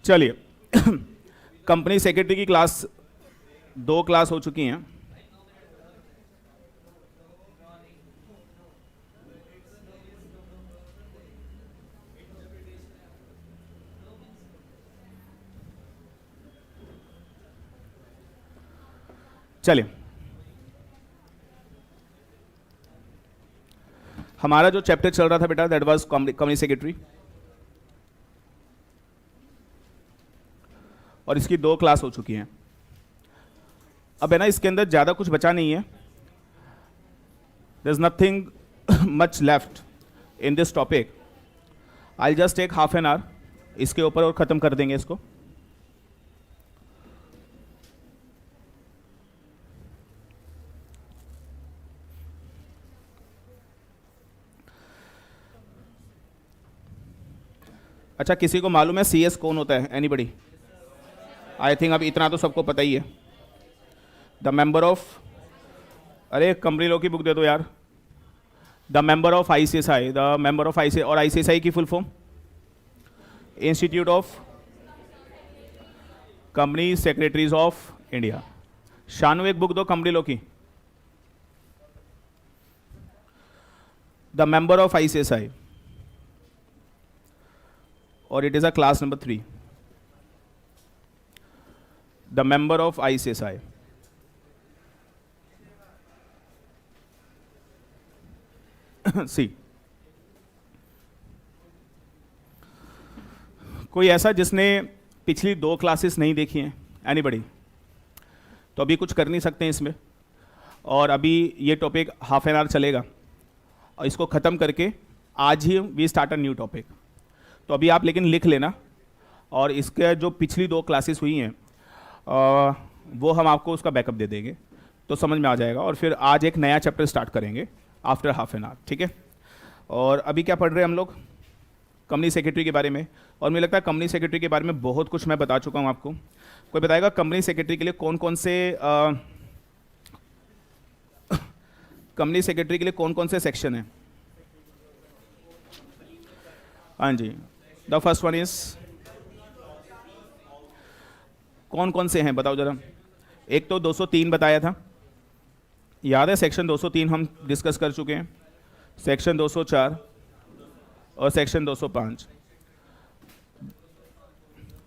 चलिए company secretary की class 2 class हो चुकी हैं। चलिए हमारा जो चैप्टर चल रहा था बेटा दैट वाज कंपनी सेक्रेटरी, और इसकी 2 क्लास हो चुकी हैं। अब है ना इसके अंदर ज़्यादा कुछ बचा नहीं है, there is nothing much left in this topic. I just take half an hour इसके ऊपर और ख़त्म कर देंगे इसको। अच्छा, किसी को मालूम है CS कौन होता है? एनीबडी? आई थिंक अब इतना तो सबको पता ही है। द मेंबर ऑफ, अरे कंपनी लॉ की बुक दे दो यार। The member of ICSI, the member of ICSI, और ICSI की full form institute of company secretaries of India. Shanu एक बुक दो कंपनी लॉ की। द मेंबर ऑफ ICSI, और it is a class number 3. The member of ICSI. See. कोई ऐसा जिसने पिछली 2 क्लासेस नहीं देखी हैं? एनीबडी? तो अभी कुछ कर नहीं सकते हैं इसमें, और अभी ये टॉपिक हाफ एन आवर चलेगा और इसको ख़त्म करके आज ही we start a new topic. तो अभी आप लेकिन लिख लेना, और इसके जो पिछली 2 क्लासेस हुई हैं वो हम आपको उसका बैकअप दे देंगे, तो समझ में आ जाएगा। और फिर आज एक नया चैप्टर स्टार्ट करेंगे आफ्टर हाफ एन आवर, ठीक है? और अभी क्या पढ़ रहे हैं हम लोग? कंपनी सेक्रेटरी के बारे में। और मुझे लगता है कंपनी सेक्रेटरी के बारे में बहुत कुछ मैं बता चुका हूँ आपको। कोई बताएगा कंपनी सेक्रेटरी के लिए कौन कौन से कंपनी सेक्रेटरी के लिए कौन कौन से सेक्शन हैं? हाँ जी, द फर्स्ट वन इज, कौन कौन से हैं बताओ जरा। एक तो 203 बताया था, याद है? सेक्शन 203 हम डिस्कस कर चुके हैं, सेक्शन 204 और सेक्शन 205,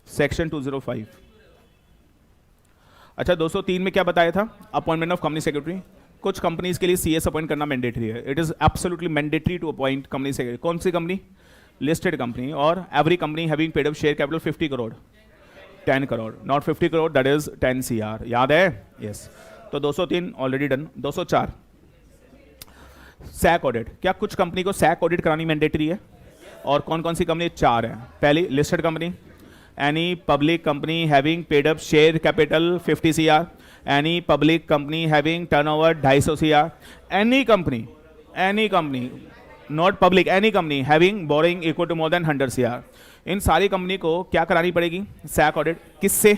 सेक्शन 205। अच्छा, 203 में क्या बताया था? Appointment of company secretary. कुछ कंपनीज के लिए CS अपॉइंट करना मैंडेटरी है। It is absolutely mandatory to appoint company secretary. कौन सी कंपनी? लिस्टेड कंपनी, और every company having paid up share capital 50 crore, 10 crore, not 50 crore, that is 10 CR। याद है? यस। तो 203 ऑलरेडी डन। 204 sac audit. क्या कुछ कंपनी को सैक ऑडिट करानी मैंडेटरी है? और कौन कौन सी कंपनी? 4 है। पहली listed company, any public company having paid up share capital 50 CR, any public company having turnover 250 CR, any company not public, any company having borrowing equal to more than 100 CR। इन सारी company को क्या करानी पड़ेगी? Sac audit. किससे?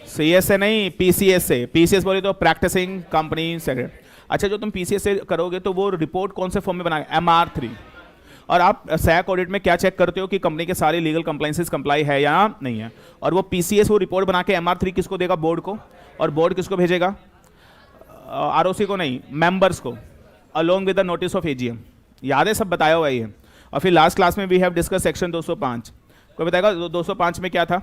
CS से नहीं, PCS से। PCS बोले तो प्रैक्टिसिंग कंपनी सेक्रेटरी। अच्छा, जो तुम PCS से करोगे तो वो रिपोर्ट कौन से फॉर्म में बनाएंगे? MR3। और आप सैक ऑडिट में क्या चेक करते हो कि कंपनी के सारे लीगल कंप्लाइंसेस कंप्लाई है या नहीं है। और वो PCS वो रिपोर्ट बना के MR3 किसको देगा? बोर्ड को। और बोर्ड किसको भेजेगा? ROC को नहीं, मेंबर्स को, along with the notice of AGM। याद है? सब बताया हुआ है। और फिर लास्ट क्लास में वी हैव डिस्कस सेक्शन 205। कोई बताएगा 205 में क्या था?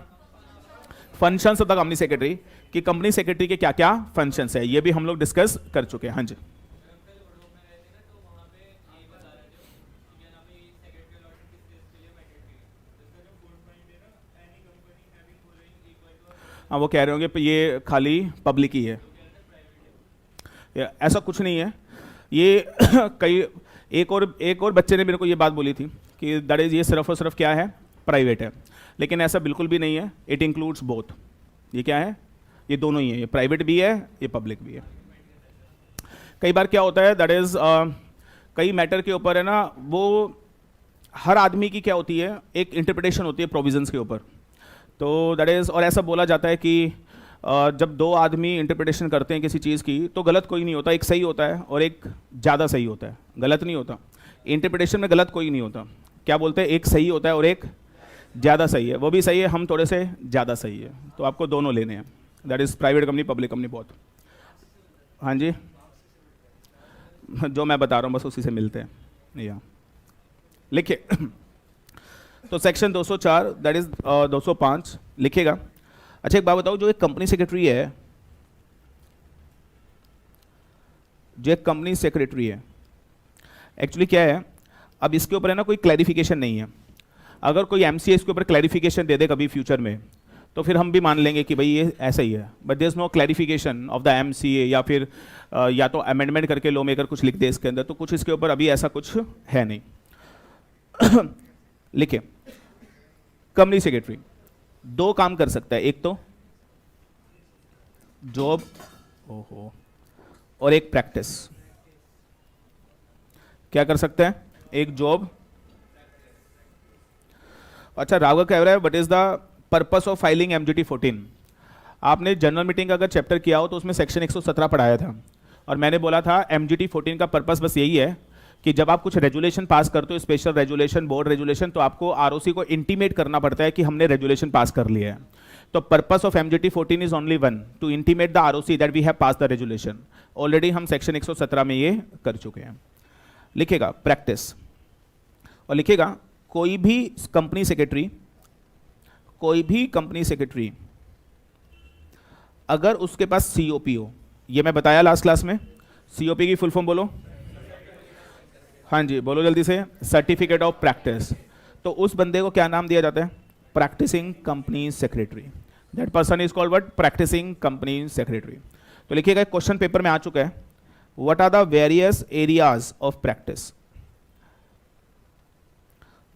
Functions of the company secretary, कि कंपनी सेक्रेटरी के क्या क्या फंक्शंस है, ये भी हम लोग डिस्कस कर चुके हैं। हाँ जी, हाँ वो कह रहे होंगे ये खाली पब्लिक ही है। ऐसा कुछ नहीं है। ये कई एक और बच्चे ने मेरे को ये बात बोली थी कि दैट इज, ये सिर्फ और सिर्फ क्या है? प्राइवेट है। लेकिन ऐसा बिल्कुल भी नहीं है। It includes both. ये क्या है? ये दोनों ही है। ये प्राइवेट भी है, ये पब्लिक भी है। कई बार क्या होता है, दैट इज कई मैटर के ऊपर है ना, वो हर आदमी की क्या होती है, एक इंटरप्रिटेशन होती है प्रोविजंस के ऊपर। तो दैट इज, और ऐसा बोला जाता है कि जब 2 आदमी इंटरप्रिटेशन करते हैं किसी चीज़ की तो गलत कोई नहीं होता, एक सही होता है और एक ज़्यादा सही होता है, गलत नहीं होता। इंटरप्रिटेशन में गलत कोई नहीं होता। क्या बोलते हैं? एक सही होता है और एक ज़्यादा सही है, वो भी सही है, हम थोड़े से ज़्यादा सही है, तो आपको दोनों लेने हैं, that is private company public company both. हाँ जी, जो मैं बता रहा हूँ बस उसी से मिलते हैं। या लिखिए तो सेक्शन 204 दैट इज 205 लिखिएगा। अच्छा एक बात बताओ, जो एक कंपनी सेक्रेटरी है, जो एक कंपनी सेक्रेटरी है एक्चुअली क्या है, अब इसके ऊपर है ना कोई क्लैरिफिकेशन नहीं है। अगर कोई एमसीए इसके ऊपर क्लैरिफिकेशन दे दे कभी फ्यूचर में, तो फिर हम भी मान लेंगे कि भाई ये ऐसा ही है, but there is no clarification of the MCA, या फिर या तो अमेंडमेंट करके लॉ मेकर कुछ लिख दे इसके अंदर, तो कुछ इसके ऊपर अभी ऐसा कुछ है नहीं। लिखिए, कंपनी सेक्रेटरी दो काम कर सकता है, एक तो जॉब ओहो और एक प्रैक्टिस। क्या कर सकते हैं, एक जॉब। अच्छा राघव कह रहा है what is the purpose of filing MGT 14। आपने जनरल मीटिंग का अगर चैप्टर किया हो तो उसमें सेक्शन 117 पढ़ाया था, और मैंने बोला था एमजीटी 14 का पर्पस बस यही है कि जब आप कुछ रेजुलेशन पास करते हो, स्पेशल रेजुलेशन, बोर्ड रेजुलेशन, तो आपको आरओसी को इंटीमेट करना पड़ता है कि हमने रेजुलेशन पास कर लिया है। तो purpose of MGT 14 is only one, to intimate the ROC that we have pass the resolution. Already हम सेक्शन 117 में ये कर चुके हैं। लिखेगा प्रैक्टिस, और लिखेगा कोई भी कंपनी सेक्रेटरी अगर उसके पास सीओपी हो, ये मैं बताया लास्ट क्लास में, सीओपी की फुल फॉर्म बोलो। हाँ जी बोलो जल्दी से, सर्टिफिकेट ऑफ प्रैक्टिस। तो उस बंदे को क्या नाम दिया जाता है, practising company secretary. That person is called what, practising company secretary. तो लिखिएगा, क्वेश्चन पेपर में आ चुका है, what are the various areas of practice.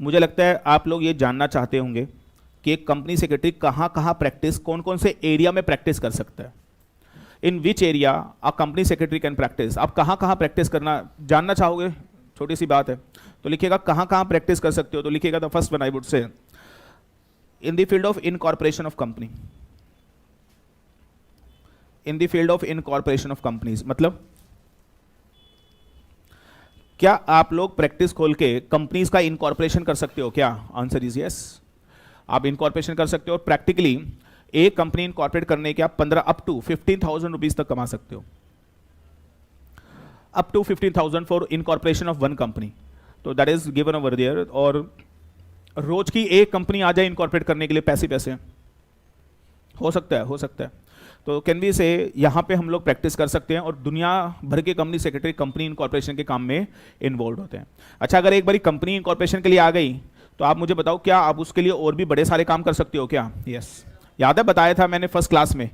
मुझे लगता है आप लोग ये जानना चाहते होंगे कि एक कंपनी सेक्रेटरी कहाँ कहाँ प्रैक्टिस, कौन कौन से एरिया में प्रैक्टिस कर सकता है। In which area a company secretary can practice. आप कहाँ कहाँ प्रैक्टिस करना जानना चाहोगे, छोटी सी बात है। तो लिखिएगा कहाँ कहाँ प्रैक्टिस कर सकते हो। तो लिखिएगा the first one I would say in the field of incorporation of company. In the field of incorporation of companies, मतलब क्या आप लोग प्रैक्टिस खोल के कंपनीज का इनकॉर्पोरेशन कर सकते हो क्या? आंसर इज यस, आप इनकॉर्पोरेशन कर सकते हो। और प्रैक्टिकली एक कंपनी इनकॉर्पोरेट करने के आप 15 अप टू 15,000 रुपीज तक कमा सकते हो, up to 15,000 for incorporation of one company. तो that is given over there. और रोज की एक कंपनी आ जाए इनकॉर्पोरेट करने के लिए, पैसे पैसे हो सकता है, हो सकता है। तो कैन वी से यहाँ पे हम लोग प्रैक्टिस कर सकते हैं, और दुनिया भर के कंपनी सेक्रेटरी कंपनी इनकॉर्पोरेशन के काम में इन्वॉल्व होते हैं। अच्छा, अगर एक बारी कंपनी इनकॉर्पोरेशन के लिए आ गई तो आप मुझे बताओ, क्या आप उसके लिए और भी बड़े सारे काम कर सकते हो क्या? यस, याद है बताया था मैंने फर्स्ट क्लास में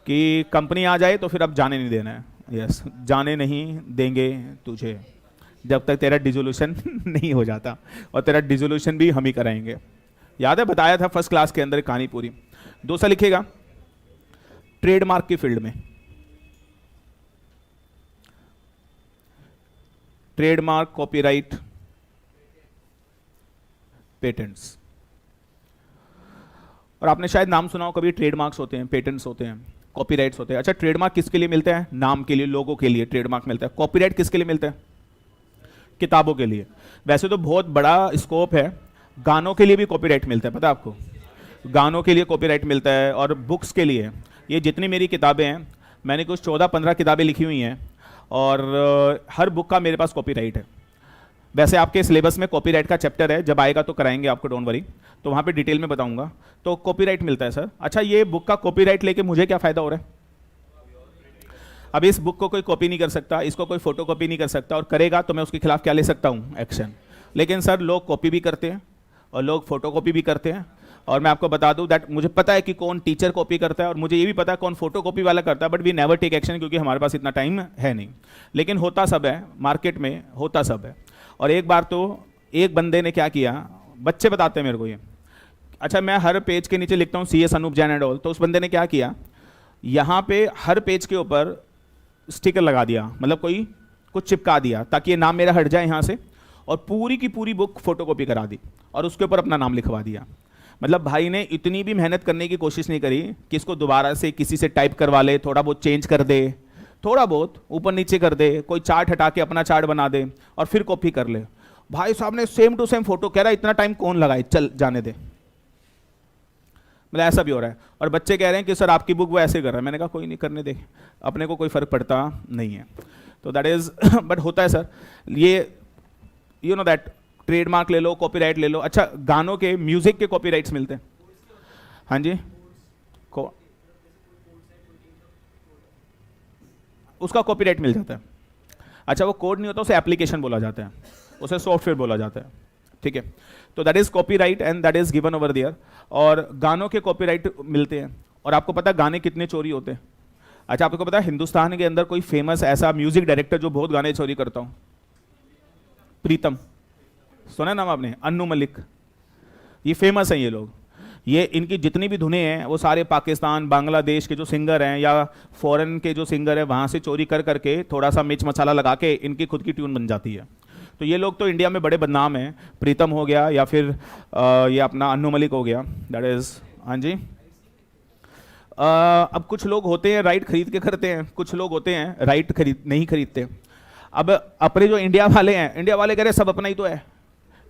कि कंपनी आ जाए तो फिर अब जाने नहीं देना है। यस, जाने नहीं देंगे तुझे जब तक तेरा डिसोल्यूशन नहीं हो जाता, और तेरा डिसोल्यूशन भी हम ही कराएंगे। याद है बताया था फर्स्ट क्लास के अंदर कहानी पूरी। दूसरा लिखेगा ट्रेडमार्क की फील्ड में, ट्रेडमार्क, कॉपीराइट, पेटेंट्स। और आपने शायद नाम सुना हो कभी, ट्रेडमार्क्स होते हैं, पेटेंट्स होते हैं, कॉपीराइट्स होते हैं। अच्छा, ट्रेडमार्क किसके लिए मिलते हैं? नाम के लिए, लोगों के लिए ट्रेडमार्क मिलता है। कॉपीराइट किसके लिए मिलता है? किताबों के लिए। वैसे तो बहुत बड़ा स्कोप है, गानों के लिए भी कॉपीराइट मिलता है, पता है आपको? गानों के लिए कॉपीराइट मिलता है, और बुक्स के लिए। ये जितनी मेरी किताबें हैं, मैंने कुछ 14-15 किताबें लिखी हुई हैं, और हर बुक का मेरे पास कॉपीराइट है। वैसे आपके सिलेबस में कॉपीराइट का चैप्टर है, जब आएगा तो कराएंगे आपको, डोंट वरी, तो वहाँ पे डिटेल में बताऊंगा। तो कॉपीराइट मिलता है सर। अच्छा, ये बुक का कॉपीराइट लेके मुझे क्या फ़ायदा हो रहा है? अब इस बुक को कोई कॉपी नहीं कर सकता, इसको कोई फोटो कॉपी नहीं कर सकता, और करेगा तो मैं उसके खिलाफ क्या ले सकता हूँ? एक्शन। लेकिन सर लोग कॉपी भी करते हैं और लोग फोटो कॉपी भी करते हैं, और मैं आपको बता दूं दैट मुझे पता है कि कौन टीचर कॉपी करता है, और मुझे ये भी पता है कौन फोटो कॉपी वाला करता है, but we never take action, क्योंकि हमारे पास इतना टाइम है नहीं। लेकिन होता सब है, मार्केट में होता सब है। और एक बार तो एक बंदे ने क्या किया, बच्चे बताते हैं मेरे को ये। अच्छा, मैं हर पेज के नीचे लिखता हूँ CS Anup Jain and all, तो उस बंदे ने क्या किया, यहाँ पे हर पेज के ऊपर स्टिकर लगा दिया, मतलब कोई कुछ चिपका दिया ताकि ये नाम मेरा हट जाए यहाँ से, और पूरी की पूरी बुक फोटोकॉपी करा दी और उसके ऊपर अपना नाम लिखवा दिया। मतलब भाई ने इतनी भी मेहनत करने की कोशिश नहीं करी कि इसको दोबारा से किसी से टाइप करवा ले, थोड़ा बहुत चेंज कर दे, थोड़ा बहुत ऊपर नीचे कर दे, कोई चार्ट हटा के अपना चार्ट बना दे और फिर कॉपी कर ले। भाई साहब ने सेम टू सेम फोटो, कह रहा इतना टाइम कौन लगाए, चल जाने दे। मतलब ऐसा भी हो रहा है, और बच्चे कह रहे हैं कि सर आपकी बुक वो ऐसे कर रहा है। मैंने कहा कोई नहीं, करने दे, अपने को कोई फ़र्क पड़ता नहीं है। तो दैट इज़ बट होता है सर ये, यू नो दैट, ट्रेडमार्क ले लो, कॉपीराइट ले लो। अच्छा, गानों के, म्यूजिक के कॉपीराइट्स मिलते हैं? हाँ जी, उसका कॉपीराइट मिल जाता है। अच्छा, वो कोड नहीं होता, उसे एप्लीकेशन बोला जाता है, उसे सॉफ्टवेयर बोला जाता है, ठीक है। तो that is copyright and that is given over there. और गानों के कॉपीराइट मिलते हैं। और आपको पता है गाने कितने चोरी होते हैं? अच्छा, आपको पता है हिंदुस्तान के अंदर कोई फेमस ऐसा म्यूजिक डायरेक्टर जो बहुत गाने चोरी करता हूं? प्रीतम, सुना नाम आपने? अन्नू मलिक, ये फेमस हैं ये लोग। ये इनकी जितनी भी धुनें हैं वो सारे पाकिस्तान, बांग्लादेश के जो सिंगर हैं या फॉरेन के जो सिंगर हैं वहाँ से चोरी कर करके थोड़ा सा मिर्च मसाला लगा के इनकी खुद की ट्यून बन जाती है। तो ये लोग तो इंडिया में बड़े बदनाम हैं। प्रीतम हो गया या फिर ये अपना अन्नू मलिक हो गया, दैट इज़, हाँ जी। अब कुछ लोग होते हैं राइट खरीद के करते हैं, कुछ लोग होते हैं राइट नहीं खरीदते। अब अपने जो इंडिया वाले हैं, इंडिया वाले कह रहे सब अपना ही तो है।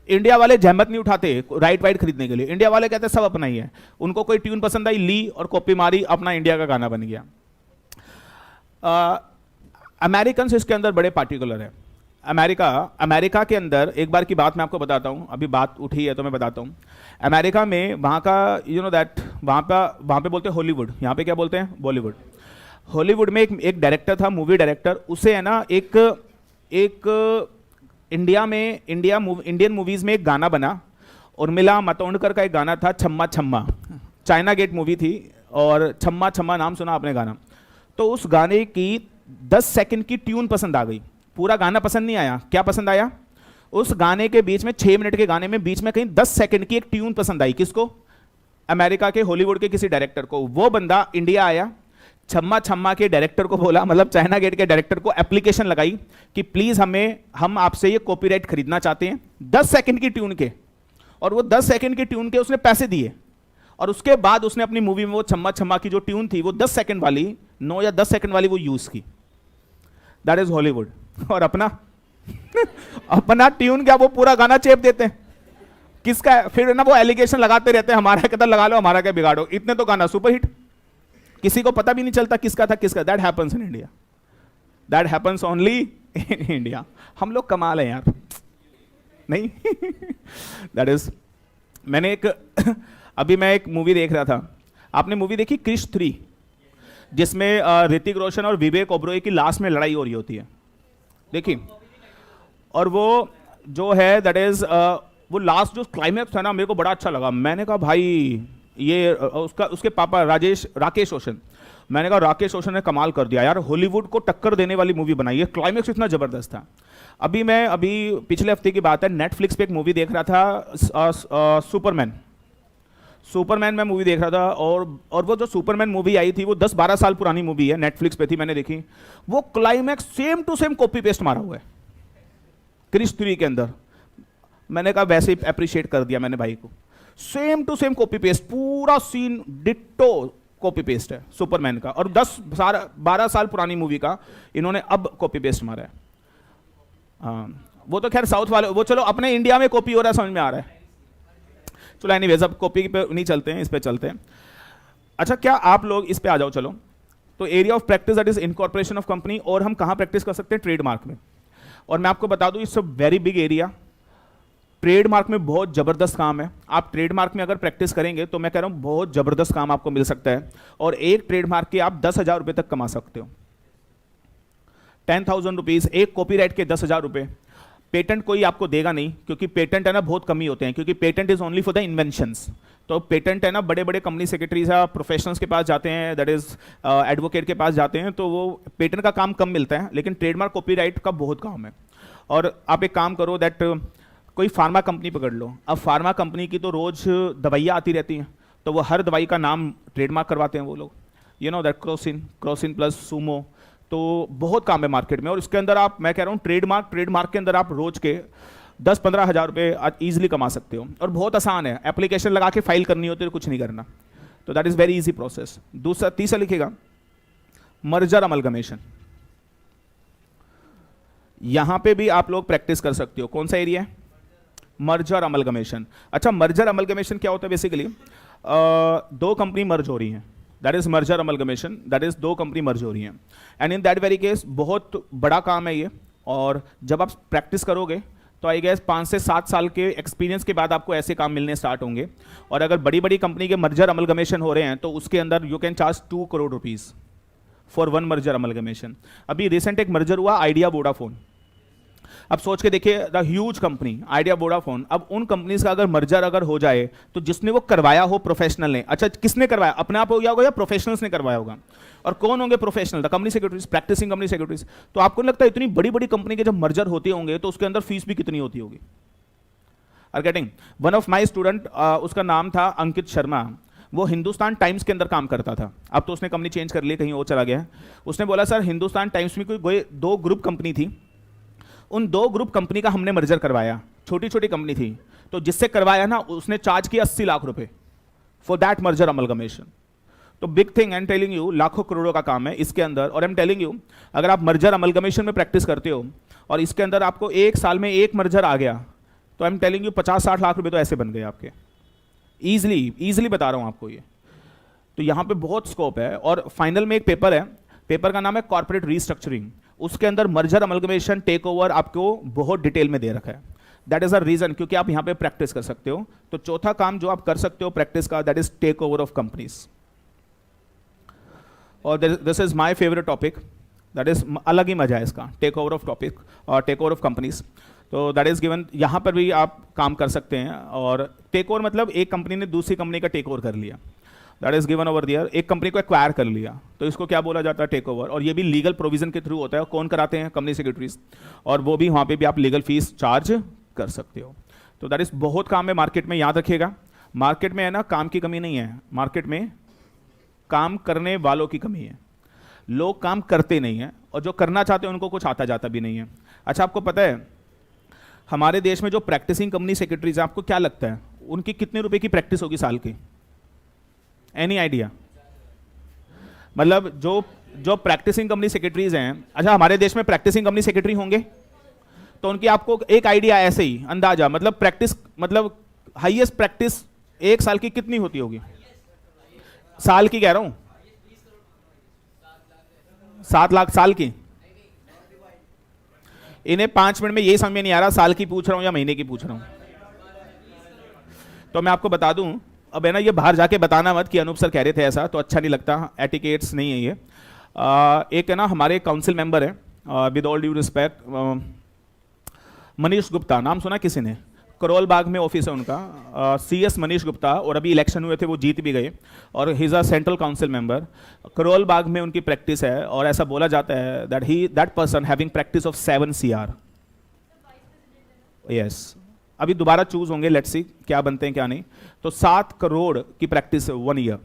इंडिया वाले जहमत नहीं उठाते राइट वाइट खरीदने के लिए। इंडिया वाले कहते हैं सब अपना ही है। उनको कोई ट्यून पसंद आई, ली और कॉपी मारी, अपना इंडिया का गाना बन गया। अमेरिकन इसके अंदर बड़े पार्टिकुलर है। अमेरिका के अंदर एक बार की बात मैं आपको बताता हूँ, अभी बात उठी है तो मैं बताता हूँ। अमेरिका में वहाँ का, यू नो दैट, वहाँ पे बोलते हैं हॉलीवुड, यहाँ पे क्या बोलते हैं? बॉलीवुड। हॉलीवुड में एक डायरेक्टर था, मूवी डायरेक्टर, उसे है ना एक इंडियन मूवीज में एक गाना बना, उर्मिला मातोंडकर का एक गाना था, छम्मा छम्मा, चाइना गेट मूवी थी, और छम्मा छम्मा नाम सुना आपने गाना? तो उस गाने की 10 सेकंड की ट्यून पसंद आ गई, पूरा गाना पसंद नहीं आया। क्या पसंद आया? उस गाने के बीच में, 6 मिनट के गाने में बीच में कहीं 10 सेकंड की एक ट्यून पसंद आई। किसको? अमेरिका के हॉलीवुड के किसी डायरेक्टर को। वो बंदा इंडिया आया, छम्मा छम्मा के डायरेक्टर को बोला, मतलब चाइना गेट के डायरेक्टर को एप्लीकेशन लगाई कि प्लीज हम आपसे ये कॉपीराइट खरीदना चाहते हैं 10 सेकंड की ट्यून के। और वो 10 सेकंड की ट्यून के उसने पैसे दिए, और उसके बाद उसने अपनी मूवी में वो छम्मा छम्मा की जो ट्यून थी वो 10 सेकंड वाली, 9 या 10 सेकंड वाली वो यूज की। That is Hollywood. और अपना अपना ट्यून क्या, वो पूरा गाना चेप देते हैं। किसका है? फिर ना वो एलिगेशन लगाते रहते हैं, हमारा कहता लगा लो, हमारा क्या बिगाड़ो, इतने तो गाना सुपरहिट, किसी को पता भी नहीं चलता किसका था किसका। That happens in India, that happens only in India. हम लोग कमाल है यार, नहीं? दैट इज, मैंने अभी मैं एक मूवी देख रहा था, आपने मूवी देखी क्रिश 3, जिसमें ऋतिक रोशन और विवेक ओबरॉय की लास्ट में लड़ाई हो रही होती है, देखी? और वो जो है दैट इज, वो लास्ट जो क्लाइमैक्स है ना, मेरे को बड़ा अच्छा लगा। मैंने कहा भाई ये उसके पापा राकेश रोशन, मैंने कहा राकेश रोशन ने कमाल कर दिया यार, हॉलीवुड को टक्कर देने वाली मूवी बनाई है, क्लाइमैक्स इतना जबरदस्त था। अभी पिछले हफ्ते की बात है, नेटफ्लिक्स पे एक मूवी देख रहा था, सुपरमैन में मूवी देख रहा था, और वो जो सुपरमैन मूवी आई थी वो 10-12 साल पुरानी मूवी है, नेटफ्लिक्स पे थी, मैंने देखी। वो climax same to same copy paste मारा हुआ है क्रिश 3 के अंदर। मैंने कहा वैसे ही अप्रिशिएट कर दिया मैंने भाई को, same to same copy paste, पूरा सीन डिट्टो कॉपी पेस्ट है सुपरमैन का, और 10-12 साल पुरानी मूवी का इन्होंने अब कॉपी पेस्ट मारा है। वो तो खैर साउथ वाले, वो चलो अपने इंडिया में कॉपी हो रहा है, समझ में आ रहा है। चलो एनीवेज, अब कॉपी पे नहीं चलते हैं, इस पे चलते हैं। अच्छा, क्या आप लोग इस पे आ जाओ, चलो। तो area of practice that is incorporation of company, और हम कहाँ प्रैक्टिस कर सकते हैं? ट्रेडमार्क में। और मैं आपको बता दूं, it's a very big area. Trademark में बहुत जबरदस्त काम है। आप ट्रेडमार्क में अगर प्रैक्टिस करेंगे तो मैं कह रहा हूं बहुत जबरदस्त काम आपको मिल सकता है, और एक ट्रेडमार्क के आप 10,000 रुपये तक कमा सकते हो। 10,000 रुपीज, एक कॉपीराइट के 10,000 रुपये। पेटेंट कोई आपको देगा नहीं, क्योंकि पेटेंट है ना बहुत कम ही होते हैं, क्योंकि patent is only for the inventions. तो पेटेंट है ना बड़े बड़े कंपनी सेक्रेटरीज या प्रोफेशनल्स के पास जाते हैं, दैट इज एडवोकेट के पास जाते हैं, तो वो पेटेंट का काम कम मिलता है, लेकिन ट्रेडमार्क कॉपीराइट का बहुत काम है। और आप एक काम करो, दैट कोई फार्मा कंपनी पकड़ लो। अब फार्मा कंपनी की तो रोज दवाइयाँ आती रहती हैं, तो वो हर दवाई का नाम ट्रेडमार्क करवाते हैं वो लोग, you know that, Crocin plus Sumo. तो बहुत काम है मार्केट में, और इसके अंदर आप, मैं कह रहा हूँ ट्रेडमार्क के अंदर आप रोज के 10-15 हज़ार रुपये ईजिली कमा सकते हो, और बहुत आसान है। एप्लीकेशन लगा के फाइल करनी होती है, कुछ नहीं करना, तो that is very easy process. तीसरा लिखेगा मर्जर अमलगमेशन। यहां पे भी आप लोग प्रैक्टिस कर सकते हो। कौन सा एरिया है? Merger amalgamation. अच्छा, मर्जर अमलगमेशन क्या होता है? बेसिकली दो कंपनी मर्ज हो रही हैं, that is merger amalgamation, that is दो कंपनी मर्ज हो रही हैं, and in that very case बहुत बड़ा काम है ये, और जब आप प्रैक्टिस करोगे तो आई गेस 5 से 7 साल के एक्सपीरियंस के बाद आपको ऐसे काम मिलने स्टार्ट होंगे। और अगर बड़ी बड़ी कंपनी के मर्जर अमलगमेशन हो रहे हैं तो उसके अंदर you can charge 2 crore rupees for one merger amalgamation. अभी रिसेंट एक मर्जर हुआ आइडिया वोडाफोन, अब सोच के देखिए the huge company idea Vodafone, अब उन कंपनीज का अगर मर्जर अगर हो जाए तो जिसने वो करवाया हो प्रोफेशनल ने, अच्छा किसने करवाया, अपने आप हो गया होगा या प्रोफेशनल्स ने करवाया होगा, और कौन होंगे professional, the company secretaries, practising company secretaries. तो आपको नहीं लगता इतनी बड़ी बड़ी कंपनी के जब मर्जर होते होंगे तो उसके अंदर फीस भी कितनी होती होगी? Are getting? One of my student, उसका नाम था अंकित शर्मा, वो हिंदुस्तान टाइम्स के अंदर काम करता था, अब तो उसने कंपनी चेंज कर ली, कहीं और चला गया। उसने बोला सर हिंदुस्तान टाइम्स में कोई 2 ग्रुप कंपनी थी, उन 2 ग्रुप कंपनी का हमने मर्जर करवाया, छोटी छोटी कंपनी थी, तो जिससे करवाया ना उसने चार्ज किया 80 लाख रुपए फॉर दैट मर्जर अमलगमेशन। तो big thing, I am telling you, लाखों करोड़ों का काम है इसके अंदर। और आई एम टेलिंग यू, अगर आप मर्जर अमलगमेशन में प्रैक्टिस करते हो और इसके अंदर आपको 1 साल में 1 मर्जर आ गया, तो आई एम टेलिंग यू 50-60 लाख रुपए तो ऐसे बन गए आपके, ईजिली बता रहा हूं आपको ये। तो यहां पे बहुत स्कोप है। और फाइनल में एक पेपर है, पेपर का नाम है कॉर्पोरेट रीस्ट्रक्चरिंग, उसके अंदर मर्जर अमलगमेशन टेक ओवर आपको बहुत डिटेल में दे रखा है। दैट इज अ रीजन क्योंकि आप यहां पे प्रैक्टिस कर सकते हो। तो चौथा काम जो आप कर सकते हो प्रैक्टिस का, that is take over of companies. और this is my favourite topic, that is अलग ही मजा है इसका, टेक ओवर ऑफ टॉपिक और टेक ओवर ऑफ कंपनीज। तो दैट इज गिवन, यहां पर भी आप काम कर सकते हैं। और टेक ओवर मतलब एक कंपनी ने दूसरी कंपनी का टेक ओवर कर लिया, दैट इज गिवन ओवर दियर, एक कंपनी को एक्वायर कर लिया, तो इसको क्या बोला जाता है? Take over. और ये भी लीगल प्रोविजन के थ्रू होता है। कौन कराते हैं? कंपनी सेक्रेटरीज, और वो भी वहाँ पे भी आप लीगल फीस चार्ज कर सकते हो। तो दैट इज बहुत काम है मार्केट में, याद रखिएगा। मार्केट में है ना, काम की कमी नहीं है, मार्केट में काम करने वालों की कमी है। लोग काम करते नहीं हैं, और जो करना चाहते हैं उनको कुछ आता जाता भी नहीं है। अच्छा आपको पता है हमारे देश में जो प्रैक्टिसिंग कंपनी सेक्रेटरीज हैं, आपको क्या लगता है उनकी कितने रुपए की प्रैक्टिस होगी साल की? Any idea? मतलब जो प्रैक्टिसिंग कंपनी सेक्रेटरीज हैं, अच्छा हमारे देश में प्रैक्टिसिंग कंपनी सेक्रेटरी होंगे तो उनकी आपको एक आइडिया ऐसे ही अंदाजा, मतलब प्रैक्टिस, मतलब हाईएस्ट प्रैक्टिस एक साल की कितनी होती होगी? साल की कह रहा हूं, 7 लाख साल की। इन्हें 5 मिनट में यही समझ में नहीं आ रहा साल की पूछ रहा हूं या महीने की पूछ रहा हूं। तो मैं आपको बता दूं, अब है ना ये बाहर जाके बताना मत कि अनूप सर कह रहे थे ऐसा, तो अच्छा नहीं लगता, एटिकेट्स नहीं है ये। एक है ना हमारे काउंसिल मेंबर है, with all due respect, Manish Gupta, नाम सुना किसी ने? करोल बाग में ऑफिस है उनका, CS मनीष गुप्ता, और अभी इलेक्शन हुए थे वो जीत भी गए, और he is a central council member. Karol Bagh में उनकी प्रैक्टिस है, और ऐसा बोला जाता है that person having practice of 7 CR। Yes, अभी दोबारा चूज होंगे, लेट्स सी क्या बनते हैं क्या नहीं। तो 7 करोड़ की practice 1 year,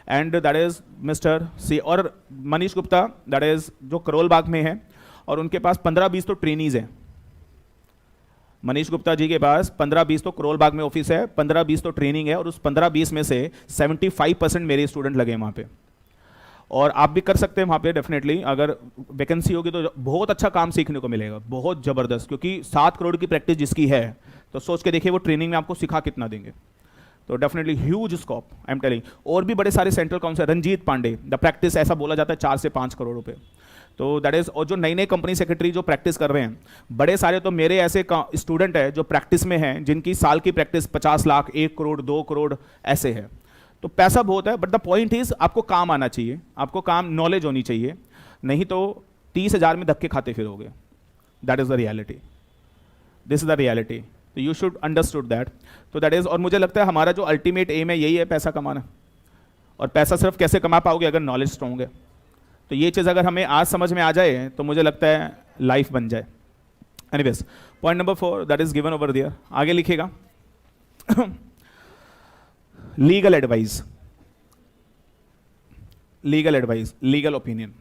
and that is mister C. और मनीष गुप्ता दैट इज जो करोल बाग में है, और उनके पास 15-20 तो ट्रेनीज हैं। मनीष गुप्ता जी के पास 15-20 तो करोल बाग में ऑफिस है, 15-20 तो ट्रेनिंग है, और उस 15-20 में से 75% मेरे स्टूडेंट लगे वहाँ पे। और आप भी कर सकते हैं वहाँ पे डेफिनेटली, अगर वैकेंसी होगी तो बहुत अच्छा काम सीखने को मिलेगा, बहुत ज़बरदस्त। क्योंकि 7 करोड़ की प्रैक्टिस जिसकी है, तो सोच के देखिए वो ट्रेनिंग में आपको सिखा कितना देंगे। तो definitely huge scope, I am telling. और भी बड़े सारे central council, Ranjit Pandey, the practice ऐसा बोला जाता है 4 से 5 करोड़ रुपए। तो दैट इज, और जो नई नई कंपनी सेक्रेटरी जो प्रैक्टिस कर रहे हैं, बड़े सारे तो मेरे ऐसे स्टूडेंट हैं जो प्रैक्टिस में हैं, जिनकी साल की प्रैक्टिस 50 लाख, 1 करोड़, 2 करोड़ ऐसे है। तो पैसा बहुत है, बट द पॉइंट इज आपको काम आना चाहिए, आपको काम नॉलेज होनी चाहिए, नहीं तो 30,000 में धक्के खाते फिरोगे। That is the reality, this is the reality. तो यू शुड अंडरस्टूड दैट। तो दैट इज, और मुझे लगता है हमारा जो अल्टीमेट एम है यही है, पैसा कमाना। और पैसा सिर्फ कैसे कमा पाओगे? अगर नॉलेज स्ट्रॉन्ग है। तो ये चीज़ अगर हमें आज समझ में आ जाए तो मुझे लगता है लाइफ बन जाए। Anyways, point number 4 that is given over दियर, आगे लिखेगा। Legal advice, legal advice, legal opinion.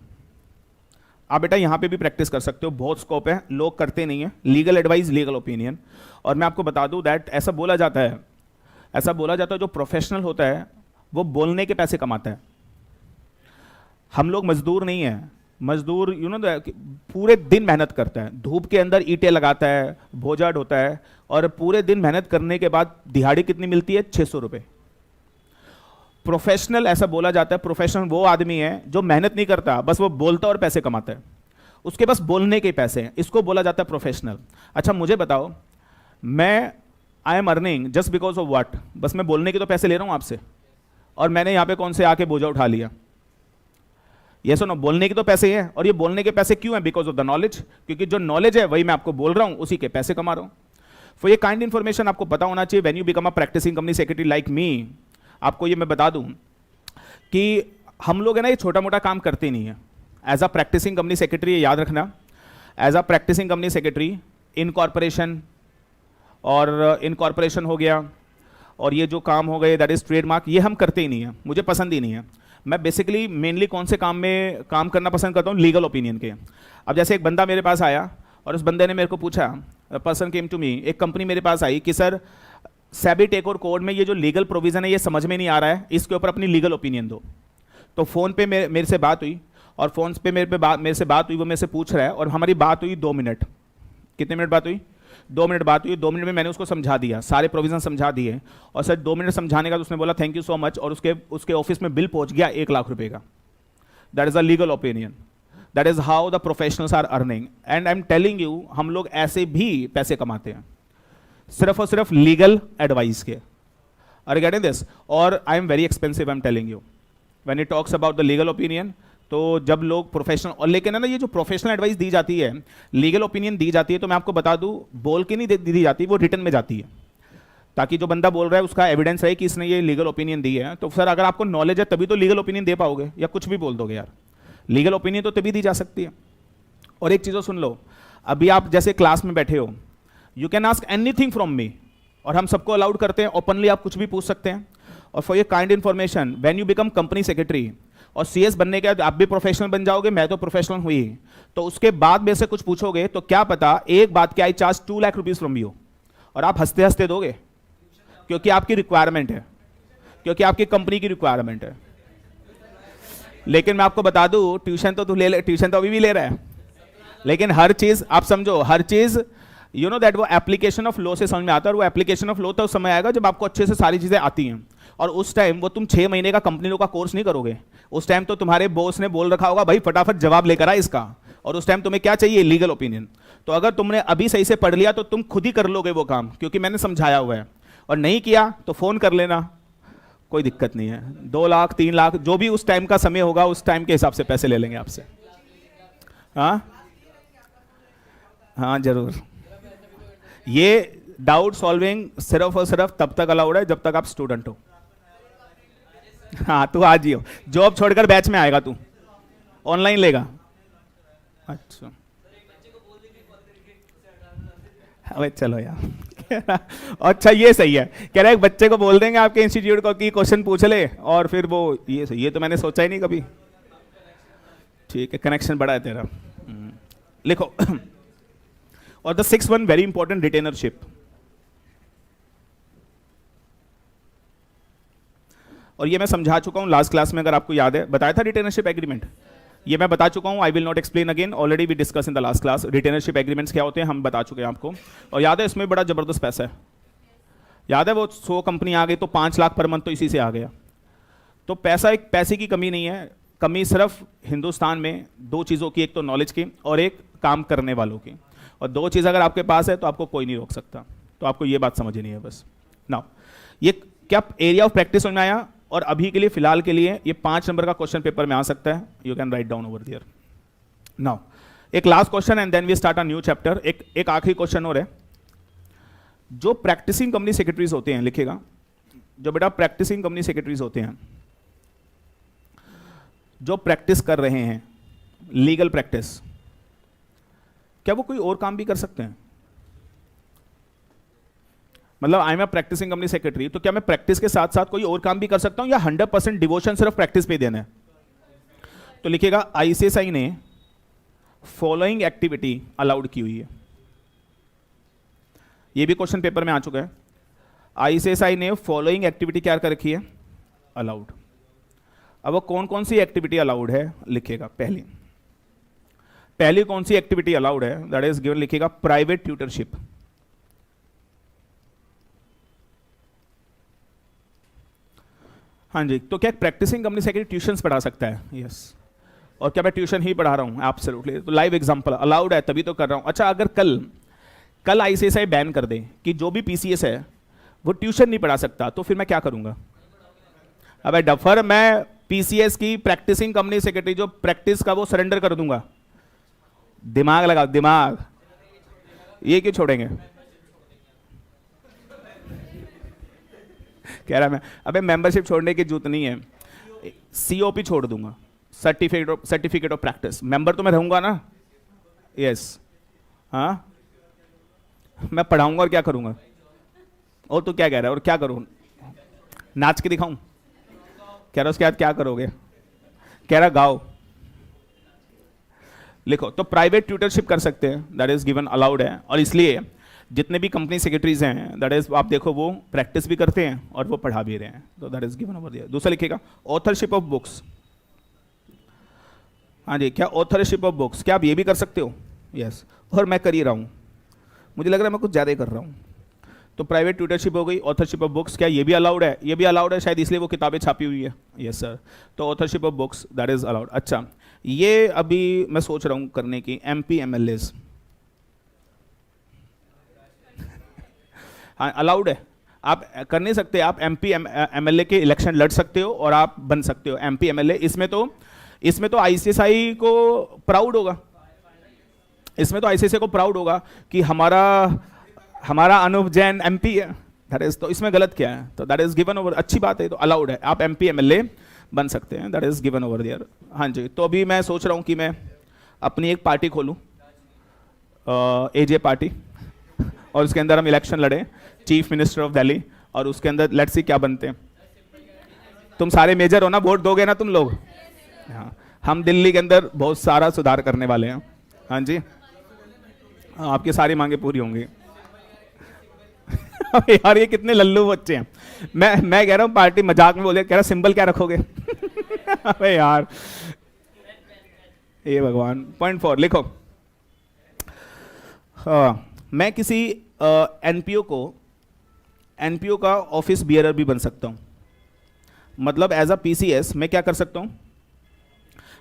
आप बेटा यहां पे भी प्रैक्टिस कर सकते हो, बहुत स्कोप है, लोग करते नहीं है। Legal advice, legal opinion. और मैं आपको बता दूं दैट ऐसा बोला जाता है जो प्रोफेशनल होता है वो बोलने के पैसे कमाता है। हम लोग मजदूर नहीं है, मजदूर यू नो पूरे दिन मेहनत करता है, धूप के अंदर ईंटें लगाता है, भोजा ढोता है, और पूरे दिन मेहनत करने के बाद दिहाड़ी कितनी मिलती है? 600 रुपये। प्रोफेशनल ऐसा बोला जाता है, प्रोफेशनल वो आदमी है जो मेहनत नहीं करता, बस वो बोलता और पैसे कमाता है, उसके पास बोलने के पैसे हैं, इसको बोला जाता है प्रोफेशनल। अच्छा मुझे बताओ, मैं I am earning just because of what, बस मैं बोलने के तो पैसे ले रहा हूं आपसे, और मैंने यहां पे कौन से आके बोझा उठा लिया? ये सुनो, बोलने के तो पैसे हैं, और ये बोलने के पैसे क्यों हैं? बिकॉज ऑफ द नॉलेज, क्योंकि जो नॉलेज है वही मैं आपको बोल रहा हूं, उसी के पैसे कमा रहा हूं। तो ये काइंड इन्फॉर्मेशन आपको पता होना चाहिए when you become a practising company secretary like me. आपको ये मैं बता दूं कि हम लोग है ना, ये छोटा मोटा काम करते नहीं है। As a practising company secretary, याद रखना, as a practising company secretary, incorporation और इनकॉर्पोरेशन हो गया, और ये जो काम हो गए दैट इज ट्रेडमार्क, ये हम करते ही नहीं है, मुझे पसंद ही नहीं है। मैं बेसिकली मेनली कौन से काम में काम करना पसंद करता हूँ? लीगल ओपिनियन के। अब जैसे एक बंदा मेरे पास आया और उस बंदे ने मेरे को पूछा, पर्सन केम टू मी, एक कंपनी मेरे पास आई कि सर सेबी टेकओवर कोड में ये जो लीगल प्रोविजन है ये समझ में नहीं आ रहा है, इसके ऊपर अपनी लीगल ओपिनियन दो। तो फ़ोन पे मेरे से बात हुई, और फ़ोन पे मेरे से बात हुई, वो मेरे से पूछ रहा है, और हमारी बात हुई 2 मिनट। कितने मिनट बात हुई? 2 मिनट बात हुई। 2 मिनट में मैंने उसको समझा दिया, सारे प्रोविजन समझा दिए, और सर 2 मिनट समझाने का उसने बोला थैंक यू सो मच, और उसके ऑफिस में बिल पहुंच गया 1 लाख रुपए का। That is a legal opinion, that is how the professionals are earning, and I am telling you, हम लोग ऐसे भी पैसे कमाते हैं सिर्फ और सिर्फ लीगल एडवाइस के। Are you getting this? और I am very expensive, I am telling you, when it talks about the legal opinion. तो जब लोग प्रोफेशनल, और लेकिन है ना, ये जो प्रोफेशनल एडवाइस दी जाती है, लीगल ओपिनियन दी जाती है, तो मैं आपको बता दूं, बोल के नहीं दी जाती, वो रिटर्न में जाती है, ताकि जो बंदा बोल रहा है उसका एविडेंस रहे कि इसने ये लीगल ओपिनियन दी है। तो सर अगर आपको नॉलेज है तभी तो लीगल ओपिनियन दे पाओगे, या कुछ भी बोल दोगे यार, लीगल ओपिनियन तो तभी दी जा सकती है। और एक चीज़ सुन लो, अभी आप जैसे क्लास में बैठे हो, you can ask anything from me, और हम सबको अलाउड करते हैं, ओपनली आप कुछ भी पूछ सकते हैं। और फॉर ये kind information, when you become company secretary और सीएस बनने के बाद आप भी प्रोफेशनल बन जाओगे, मैं तो प्रोफेशनल हुई, तो उसके बाद मेरे से कुछ पूछोगे तो क्या पता एक बात क्या, आई charge 2 lakh rupees from you, और आप हंसते हंसते दोगे, क्योंकि आपकी रिक्वायरमेंट है, क्योंकि आपकी कंपनी की रिक्वायरमेंट है। लेकिन मैं आपको बता दूं, ट्यूशन तो ट्यूशन तो अभी भी ले रहा है, लेकिन हर चीज आप समझो, हर चीज यू नो दैट वो एप्लीकेशन ऑफ लॉ से समझ में आता है, और वो एप्लीकेशन ऑफ लॉ तो समय आएगा जब आपको अच्छे से सारी चीजें आती हैं, और उस टाइम वो तुम 6 महीने का कंपनी लॉ का कोर्स नहीं करोगे, उस टाइम तो तुम्हारे बॉस ने बोल रखा होगा भाई फटाफट जवाब लेकर आ इसका, और उस टाइम तुम्हें क्या चाहिए? Legal opinion. तो अगर तुमने अभी सही से पढ़ लिया तो तुम खुद ही कर लोगे वो काम, क्योंकि मैंने समझाया हुआ है, और नहीं किया तो फोन कर लेना, कोई दिक्कत नहीं है। 2 लाख 3 लाख जो भी उस टाइम का समय होगा, उस टाइम के हिसाब से पैसे ले लेंगे आपसे। हाँ हाँ जरूर। ये डाउट सॉल्विंग सिर्फ और सिर्फ तब तक अलाउड है जब तक आप स्टूडेंट हो। हाँ तू आज ही हो, जॉब छोड़कर बैच में आएगा, तू ऑनलाइन लेगा। अच्छा अबे चलो यार अच्छा ये सही है, कह रहा है एक बच्चे को बोल देंगे आपके इंस्टीट्यूट को कि क्वेश्चन पूछ ले, और फिर वो ये सही, ये तो मैंने सोचा ही नहीं कभी। ठीक है, कनेक्शन बड़ा है तेरा। लिखो और the 6th one very important, रिटेनरशिप। और ये मैं समझा चुका हूं लास्ट क्लास में, अगर आपको याद है, बताया था रिटेनरशिप एग्रीमेंट, ये मैं बता चुका हूं, I will not explain again, already we discuss in the last class. Retainership agreements क्या होते हैं हम बता चुके हैं आपको, और याद है इसमें बड़ा जबरदस्त पैसा है, याद है वो 100 कंपनी आ गई तो 5 लाख पर मंथ तो इसी से आ गया। तो पैसा, एक पैसे की कमी नहीं है, कमी सिर्फ हिंदुस्तान में 2 चीज़ों की, एक तो नॉलेज की और एक काम करने वालों की, और 2 चीज़ अगर आपके पास है तो आपको कोई नहीं रोक सकता। तो आपको ये बात समझनी है बस। नाउ ये क्या एरिया ऑफ प्रैक्टिस समझ में आया? और अभी के लिए फिलहाल के लिए ये 5 नंबर का क्वेश्चन पेपर में आ सकता है, you can write down over there. Now एक last question and then we start a new chapter. एक आखिरी क्वेश्चन और है, जो प्रैक्टिसिंग कंपनी सेक्रेटरीज होते हैं, लिखेगा, जो बेटा प्रैक्टिसिंग कंपनी सेक्रेटरीज होते हैं, जो प्रैक्टिस कर रहे हैं लीगल प्रैक्टिस, क्या वो कोई और काम भी कर सकते हैं? मतलब I am a practising company secretary, तो क्या मैं प्रैक्टिस के साथ साथ कोई और काम भी कर सकता हूं, या 100% डिवोशन सिर्फ प्रैक्टिस पे देना है? तो लिखेगा आईसीएसआई ने फॉलोइंग एक्टिविटी अलाउड की हुई है, ये भी क्वेश्चन पेपर में आ चुका है। आईसीएसआई ने फॉलोइंग एक्टिविटी क्या कर रखी है? अलाउड। अब वो कौन कौन सी एक्टिविटी अलाउड है लिखेगा। पहली कौन सी एक्टिविटी अलाउड है? दैट इज गिवन, लिखेगा प्राइवेट ट्यूटरशिप। हाँ जी, तो क्या प्रैक्टिसिंग कंपनी सेक्रेटरी ट्यूशंस पढ़ा सकता है? यस। और क्या मैं ट्यूशन ही पढ़ा रहा हूँ? एब्सोल्युटली। तो लाइव एग्जांपल अलाउड है, तभी तो कर रहा हूँ। अच्छा, अगर कल आईसीएसआई बैन कर दे कि जो भी पीसीएस है वो ट्यूशन नहीं पढ़ा सकता, तो फिर मैं क्या करूँगा? अबे डफर, मैं पीसीएस की प्रैक्टिसिंग कंपनी सेक्रेटरी जो प्रैक्टिस का वो सरेंडर कर दूंगा। दिमाग लगाओ, दिमाग। ये क्यों छोड़ेंगे? कह रहा मैं, अबे मेंबरशिप छोड़ने की जरूरत नहीं है, सीओपी छोड़ दूंगा, सर्टिफिकेट ऑफ प्रैक्टिस। मेंबर तो मैं रहूंगा ना। यस। हाँ, मैं पढ़ाऊंगा और क्या करूंगा? और तो क्या कह रहा है? और क्या करूं? नाच के दिखाऊं? कह रहा उसके बाद क्या करोगे? कह रहा गाओ। लिखो, तो प्राइवेट ट्यूटरशिप कर सकते हैं, दैट इज गिवन, अलाउड है। और इसलिए जितने भी कंपनी सेक्रेटरीज हैं, दैट इज, आप देखो वो प्रैक्टिस भी करते हैं और वो पढ़ा भी रहे हैं, तो that is given over there. दूसरा लिखिएगा, ऑथरशिप ऑफ बुक्स। हाँ जी, क्या ऑथरशिप ऑफ बुक्स, क्या आप ये भी कर सकते हो? यस। और मैं कर ही रहा हूँ, मुझे लग रहा है मैं कुछ ज़्यादा ही कर रहा हूँ। तो प्राइवेट ट्यूटरशिप हो गई, ऑथरशिप ऑफ बुक्स, क्या ये भी अलाउड है? ये भी अलाउड है, शायद इसलिए वो किताबें छापी हुई है। Yes sir. तो authorship of books, that is allowed. अच्छा, ये अभी मैं सोच रहा हूँ करने की, एमपी एमएलएज। हाँ, अलाउड है, आप कर नहीं सकते, आप एमपी एमएलए के इलेक्शन लड़ सकते हो और आप बन सकते हो एमपी एमएलए। इसमें तो आईसीएसआई को प्राउड होगा, इसमें तो आईसीएसआई को प्राउड होगा कि हमारा अनूप जैन एमपी है। दैट इज, तो इसमें गलत क्या है? तो दैट इज गिवन ओवर, अच्छी बात है, तो अलाउड है, आप एमपी एमएलए बन सकते हैं, that is given over there. हाँ जी, तो अभी मैं सोच रहा हूँ कि मैं अपनी एक पार्टी खोलूँ, एजे पार्टी, और उसके अंदर हम इलेक्शन लड़ें चीफ मिनिस्टर ऑफ दिल्ली, और उसके अंदर लेट्स सी क्या बनते हैं। तुम सारे मेजर हो ना, वोट दोगे ना तुम लोग? हाँ, हम दिल्ली के अंदर बहुत सारा सुधार करने वाले हैं। हाँ जी, आपकी सारी मांगे पूरी होंगी। यार ये कितने लल्लू बच्चे हैं। मैं कह रहा हूँ पार्टी मजाक में बोले, कह रहा सिंबल क्या रखोगे? अबे यार, ये भगवान। पॉइंट 4 लिखो, मैं किसी एनपीओ का ऑफिस बियरर भी बन सकता हूं। मतलब एज अ पीसीएस मैं क्या कर सकता हूं?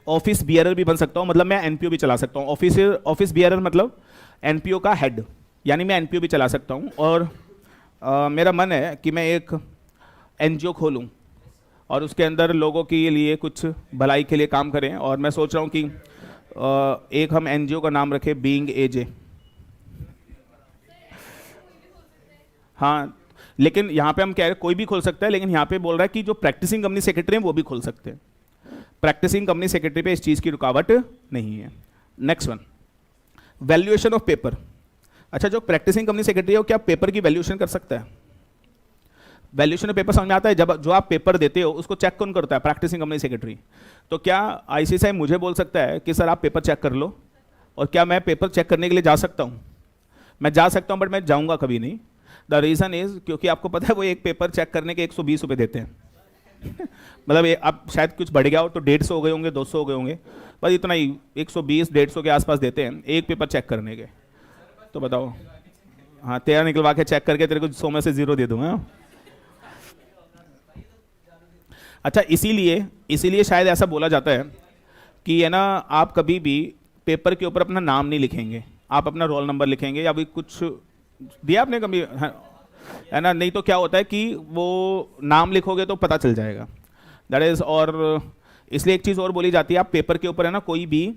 ऑफिस बियरर भी बन सकता हूं, मतलब मैं एनपीओ भी चला सकता हूं। ऑफिस बियरर मतलब एनपीओ का हेड, यानी मैं एनपीओ भी चला सकता हूं। और मेरा मन है कि मैं एक एनजीओ खोलूं और उसके अंदर लोगों के लिए कुछ भलाई के लिए काम करें। और मैं सोच रहा हूं कि एक हम एनजीओ का नाम रखें बीइंग एजे। हाँ, लेकिन यहाँ पे हम कह रहे हैं कोई भी खोल सकता है, लेकिन यहाँ पे बोल रहा है कि जो प्रैक्टिसिंग कंपनी सेक्रेटरी हैं वो भी खोल सकते हैं। प्रैक्टिसिंग कंपनी सेक्रेटरी पे इस चीज़ की रुकावट नहीं है। Next one, valuation of paper. अच्छा, जो प्रैक्टिसिंग कंपनी सेक्रेटरी है वो क्या पेपर की वैल्यूएशन कर सकता है? वैल्यूएशन ऑफ पेपर समझ में आता है, जब जो आप पेपर देते हो उसको चेक कौन करता है? Practising company secretary. तो क्या आईसीएसआई मुझे बोल सकता है कि सर आप पेपर चेक कर लो, और क्या मैं पेपर चेक करने के लिए जा सकता हूँ? मैं जा सकता हूँ, बट मैं जाऊँगा कभी नहीं। द रीज़न इज़, क्योंकि आपको पता है वो एक पेपर चेक करने के 120 रुपये देते हैं। मतलब अब शायद कुछ बढ़ गया हो तो 150 हो गए होंगे, 200 हो गए होंगे, बस इतना ही, 120-150 के आसपास देते हैं एक पेपर चेक करने के। तो बताओ, हाँ, तेरा निकलवा के चेक करके तेरे को 100 में से 0 दे दूंगा। अच्छा, इसीलिए शायद ऐसा बोला जाता है कि है ना, आप कभी भी पेपर के ऊपर अपना नाम नहीं लिखेंगे, आप अपना रोल नंबर लिखेंगे या भी कुछ दिया आपने कभी, है ना? नहीं तो क्या होता है कि वो नाम लिखोगे तो पता चल जाएगा, दैट इज। और इसलिए एक चीज़ और बोली जाती है, आप पेपर के ऊपर है ना कोई भी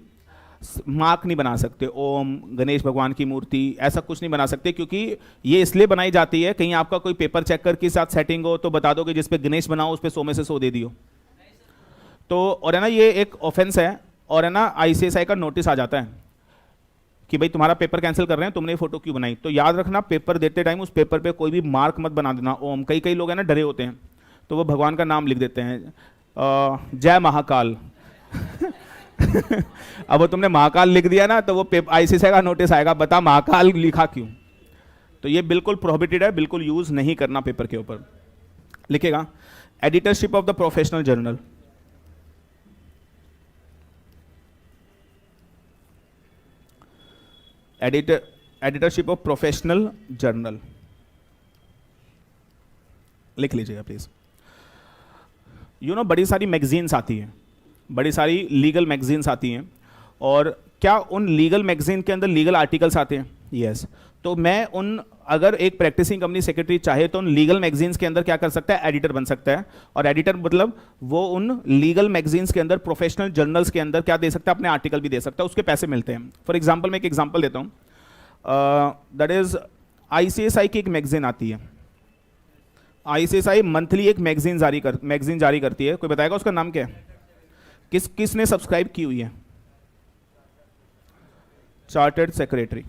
मार्क नहीं बना सकते, ओम, गणेश भगवान की मूर्ति, ऐसा कुछ नहीं बना सकते, क्योंकि ये इसलिए बनाई जाती है कहीं आपका कोई पेपर चेकर के साथ सेटिंग हो तो बता दो कि जिस पे गणेश बनाओ उस पे 100 में से 100 दे दियो। तो और है ना, ये एक ऑफेंस है, और है ना आईसीएसआई का नोटिस आ जाता है कि भाई तुम्हारा पेपर कैंसिल कर रहे हैं, तुमने फोटो क्यों बनाई। तो याद रखना, पेपर देते टाइम उस पेपर पे कोई भी मार्क मत बना देना, ओम। कई लोग हैं ना डरे होते हैं, तो वो भगवान का नाम लिख देते हैं, जय महाकाल। अब वो तुमने महाकाल लिख दिया ना, तो वो आईसीएसआई का नोटिस आएगा, बता महाकाल लिखा क्यों। तो ये बिल्कुल प्रोहिबिटेड है, बिल्कुल यूज नहीं करना पेपर के ऊपर। लिखेगा, editorship of the professional journal. Editorship of professional journal लिख लीजिएगा प्लीज। बड़ी सारी मैगजीन्स आती हैं, बड़ी सारी लीगल मैगजीन्स आती हैं, और क्या उन लीगल मैगजीन के अंदर लीगल आर्टिकल्स आते हैं? यस। तो मैं अगर एक प्रैक्टिसिंग कंपनी सेक्रेटरी चाहे तो उन लीगल मैगजीन्स के अंदर क्या कर सकता है? एडिटर बन सकता है। और एडिटर मतलब वो उन लीगल मैगजीन्स के अंदर, प्रोफेशनल जर्नल्स के अंदर क्या दे सकता है? अपने आर्टिकल भी दे सकता है, उसके पैसे मिलते हैं। फॉर एग्जाम्पल मैं एक एग्जाम्पल देता हूँ, दैट इज ICSI की एक मैगजीन आती है। ICSI मंथली एक मैगजीन जारी करती है। कोई बताएगा उसका नाम क्या है? किसने सब्सक्राइब की हुई है? Chartered secretary.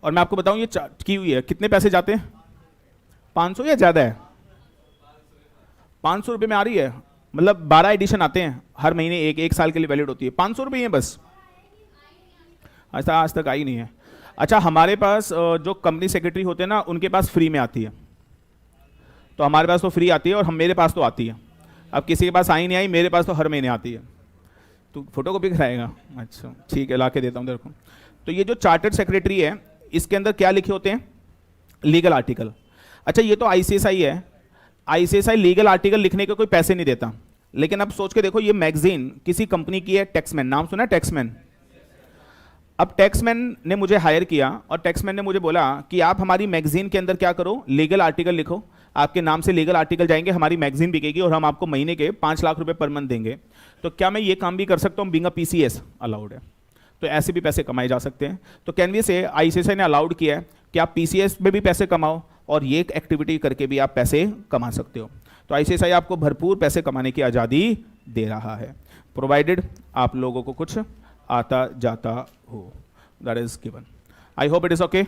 और मैं आपको बताऊं ये की हुई है, कितने पैसे जाते हैं? 500 या ज़्यादा है? 500 रुपये में आ रही है, मतलब 12 एडिशन आते हैं हर महीने, एक साल के लिए वैलिड होती है। 500 रुपये है बस, आज तक आई नहीं है। अच्छा, हमारे पास जो कंपनी सेक्रेटरी होते हैं ना, उनके पास फ्री में आती है। तो हमारे पास तो फ्री आती है, और मेरे पास तो आती है। अब किसी के पास आई नहीं आई, मेरे पास तो हर महीने आती है। तो फोटो कॉपी कराएगा? अच्छा ठीक है, ला के देता हूँ तेरे को। तो ये जो चार्टर्ड सेक्रेटरी है, इसके अंदर क्या लिखे होते हैं? Legal article. अच्छा, ये तो ICSI है। ICSI लीगल आर्टिकल लिखने के कोई पैसे नहीं देता। लेकिन अब सोच के देखो, ये मैगजीन किसी कंपनी की है, टैक्समैन, नाम सुना है टैक्समैन? अब टैक्समैन ने मुझे हायर किया, और टैक्समैन ने मुझे बोला कि आप हमारी मैगजीन के अंदर क्या करो? लीगल आर्टिकल लिखो, आपके नाम से लीगल आर्टिकल जाएंगे, हमारी मैगजीन बिकेगी, और हम आपको महीने के 5 लाख रुपए पर मंथ देंगे। तो क्या मैं ये काम भी कर सकता हूँ? बीइंग अ PCS अलाउड है। तो ऐसे भी पैसे कमाए जा सकते हैं। तो कैन वी से ICSI ने अलाउड किया है कि आप PCS में भी पैसे कमाओ, और ये एक एक्टिविटी करके भी आप पैसे कमा सकते हो। तो ICSI आपको भरपूर पैसे कमाने की आज़ादी दे रहा है, प्रोवाइडेड आप लोगों को कुछ आता जाता हो। That is given. I hope it is okay.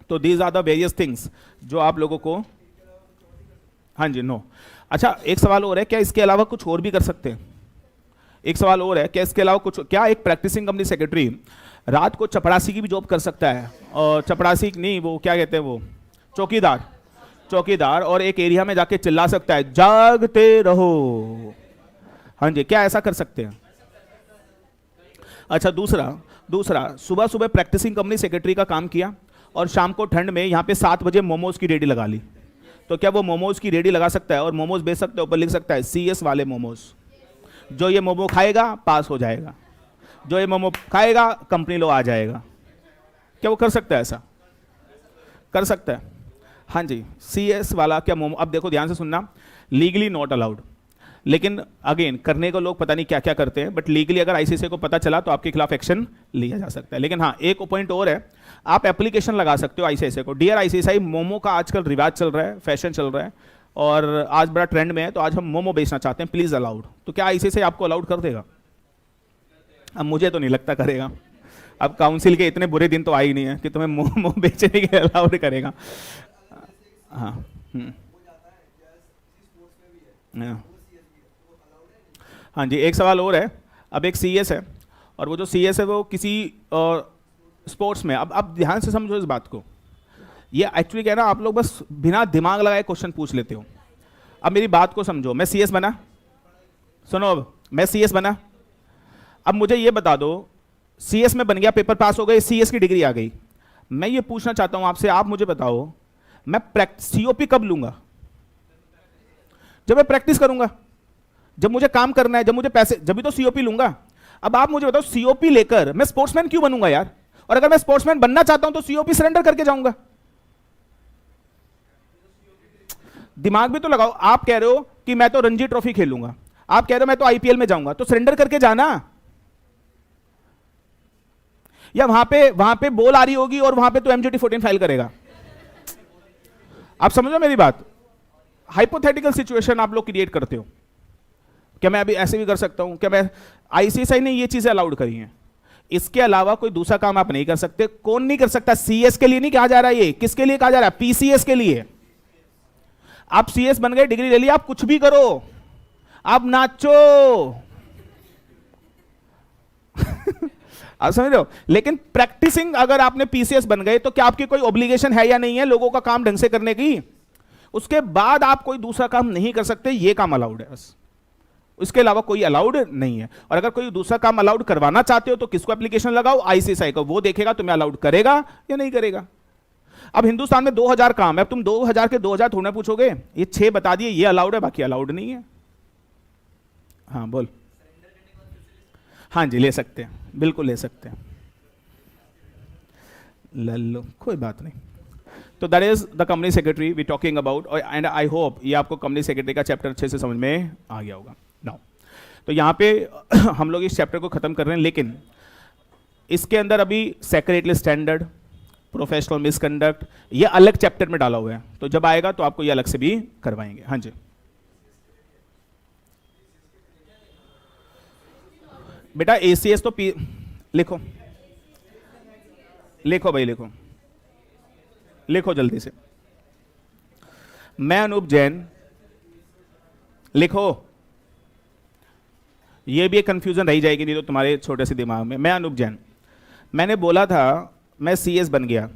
तो these are the various things जो आप लोगों को, हाँ जी, नो। अच्छा, एक सवाल और है, क्या इसके अलावा कुछ और भी कर सकते हैं? एक सवाल और है, क्या इसके अलावा कुछ, क्या एक प्रैक्टिसिंग कंपनी सेक्रेटरी रात को चपरासी की भी जॉब कर सकता है? और चपरासी नहीं, वो क्या कहते हैं, वो चौकीदार, और एक एरिया में जाके चिल्ला सकता है, जागते रहो। हाँ जी, क्या ऐसा कर सकते हैं? अच्छा, दूसरा सुबह सुबह प्रैक्टिसिंग कंपनी सेक्रेटरी का काम किया, और शाम को ठंड में यहाँ पे 7 बजे मोमोज की रेडी लगा ली। तो क्या वो मोमोज की रेडी लगा सकता है और मोमोज बेच सकता है? ऊपर लिख सकता है CS वाले मोमोज। जो ये मोमो खाएगा पास हो जाएगा, जो ये मोमो खाएगा कंपनी लो आ जाएगा। क्या वो कर सकता है? ऐसा कर सकता है? हाँ जी, CS वाला क्या मोमो। अब देखो ध्यान से सुनना, लीगली नॉट अलाउड, लेकिन अगेन करने को लोग पता नहीं क्या क्या करते हैं, बट लीगली अगर ICSI को पता चला तो आपके खिलाफ एक्शन लिया जा सकता है। लेकिन हाँ, एक पॉइंट और है, आप एप्लीकेशन लगा सकते हो ICSI को, डियर ICSI, मोमो का आजकल रिवाज चल रहा है, फैशन चल रहा है, और आज बड़ा ट्रेंड में है, तो आज हम मोमो बेचना चाहते हैं, प्लीज अलाउड। तो क्या ICSI आपको अलाउड कर देगा? अब मुझे तो नहीं लगता करेगा। अब काउंसिल के इतने बुरे दिन तो आ ही नहीं है कि तुम्हें मोमो बेचने के अलाउड करेगा। हाँ, हाँ जी, एक सवाल और है। अब एक CS है, और वो जो CS है वो किसी स्पोर्ट्स में, अब ध्यान से समझो इस बात को, ये एक्चुअली क्या है ना, आप लोग बस बिना दिमाग लगाए क्वेश्चन पूछ लेते हो। अब मेरी बात को समझो, मैं CS बना, सुनो, अब मैं CS बना, अब मुझे ये बता दो, CS में बन गया, पेपर पास हो गए, CS की डिग्री आ गई। मैं ये पूछना चाहता हूं आपसे, आप मुझे बताओ, मैं COP कब लूंगा? जब मैं प्रैक्टिस करूंगा, जब मुझे काम करना है, जब मुझे पैसे, जब भी तो COP लूंगा। अब आप मुझे बताओ, COP लेकर मैं स्पोर्ट्समैन क्यों बनूंगा यार? और अगर मैं स्पोर्ट्समैन बनना चाहता हूं तो COP सरेंडर करके जाऊंगा। दिमाग भी तो लगाओ। आप कह रहे हो कि मैं तो रणजी ट्रॉफी खेलूंगा, आप कह रहे हो मैं तो IPL में जाऊंगा, तो सरेंडर करके जाना। या वहां पे बॉल आ रही होगी और वहां पे तो MJT14 फाइल करेगा। आप समझो मेरी बात, हाइपोथेटिकल सिचुएशन आप लोग क्रिएट करते हो। क्या मैं अभी ऐसे भी कर सकता हूं? क्या मैं, ICSI ने ये चीजें अलाउड करी हैं, इसके अलावा कोई दूसरा काम आप नहीं कर सकते। कौन नहीं कर सकता? CS के लिए नहीं कहा जा रहा है, ये किसके लिए कहा जा रहा है? PCS के लिए। आप CS बन गए, डिग्री ले ली, आप कुछ भी करो, आप नाचो आप समझ रहे हो? लेकिन प्रैक्टिसिंग अगर आपने PCS बन गए, तो क्या आपकी कोई ऑब्लिगेशन है या नहीं है लोगों का काम ढंग से करने की? उसके बाद आप कोई दूसरा काम नहीं कर सकते, ये काम अलाउड है बस, इसके अलावा कोई अलाउड नहीं है। और अगर कोई दूसरा काम अलाउड करवाना चाहते हो तो किसको एप्लीकेशन लगाओ? ICSI को, वो देखेगा तुम्हें अलाउड करेगा या नहीं करेगा। अब हिंदुस्तान में 2000 काम है, अब तुम 2000 के 2000 थोड़ा ना पूछोगे, ये 6 बता दिए ये अलाउड है, बाकी अलाउड नहीं है। हाँ बोल। हाँ जी ले सकते हैं, बिल्कुल ले सकते हैं, ले लो कोई बात नहीं। तो that is the company secretary we talking about, and I hope ये आपको कंपनी सेक्रेटरी का चैप्टर अच्छे से समझ में आ गया होगा नाउ। तो यहाँ पे हम लोग इस चैप्टर को खत्म कर रहे हैं, लेकिन इसके अंदर अभी सेक्रेटरी स्टैंडर्ड, प्रोफेशनल मिसकंडक्ट ये अलग चैप्टर में डाला हुआ है, तो जब आएगा तो आपको ये अलग से भी करवाएंगे। हाँ जी बेटा ACS तो लिखो, लिखो भाई लिखो, लिखो जल्दी से। मैं अनूप जैन, लिखो, ये भी एक कंफ्यूजन रही जाएगी नहीं तो तुम्हारे छोटे से दिमाग में। मैं अनूप जैन, मैंने बोला था मैं CS बन गया,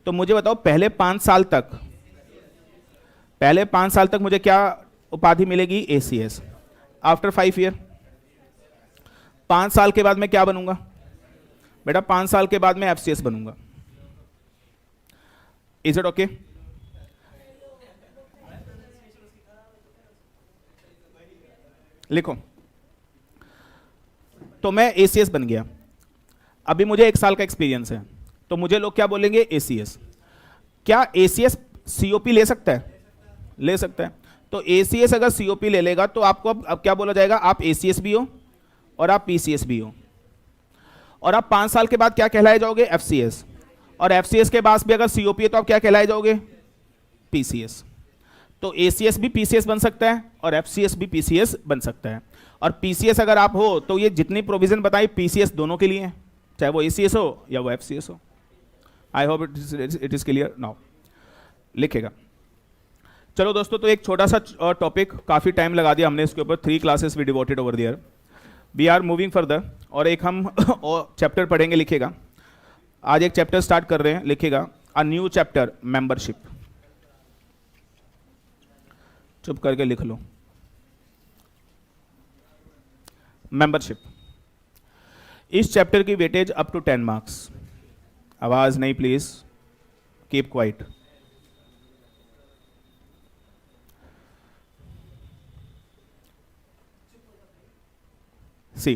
तो मुझे बताओ पहले 5 साल तक, पहले 5 साल तक मुझे क्या उपाधि मिलेगी? ACS। आफ्टर 5 ईयर, 5 साल के बाद मैं क्या बनूंगा बेटा? 5 साल के बाद मैं FCS बनूंगा। Is it okay? लिखो, तो मैं ACS बन गया, अभी मुझे 1 साल का एक्सपीरियंस है, तो मुझे लोग क्या बोलेंगे? ACS। क्या ACS COP ले सकता है? ले सकता है। तो ACS अगर COP ले लेगा तो आपको अब क्या बोला जाएगा? आप ACS भी हो और आप PCS भी हो, और आप 5 साल के बाद क्या कहलाए जाओगे? FCS। और FCS के बाद भी अगर COP है तो आप क्या कहलाए जाओगे? PCS। तो ACS भी PCS बन सकता है और FCS भी PCS बन सकता है, और PCS अगर आप हो तो ये जितनी प्रोविजन बताई PCS दोनों के लिए है, चाहे वो ACS हो या वो FCS हो। आई hope it is clear now. लिखेगा। चलो दोस्तों, तो एक छोटा सा टॉपिक, काफ़ी टाइम लगा दिया हमने इसके ऊपर, 3 classes we devoted over there. We are moving further, और एक हम चैप्टर पढ़ेंगे। लिखेगा, आज एक चैप्टर स्टार्ट कर रहे हैं। लिखेगा अ न्यू चैप्टर, मेंबरशिप। चुप करके लिख लो, मेंबरशिप। इस चैप्टर की वेटेज अप टू 10 मार्क्स। आवाज नहीं please, keep quiet. See,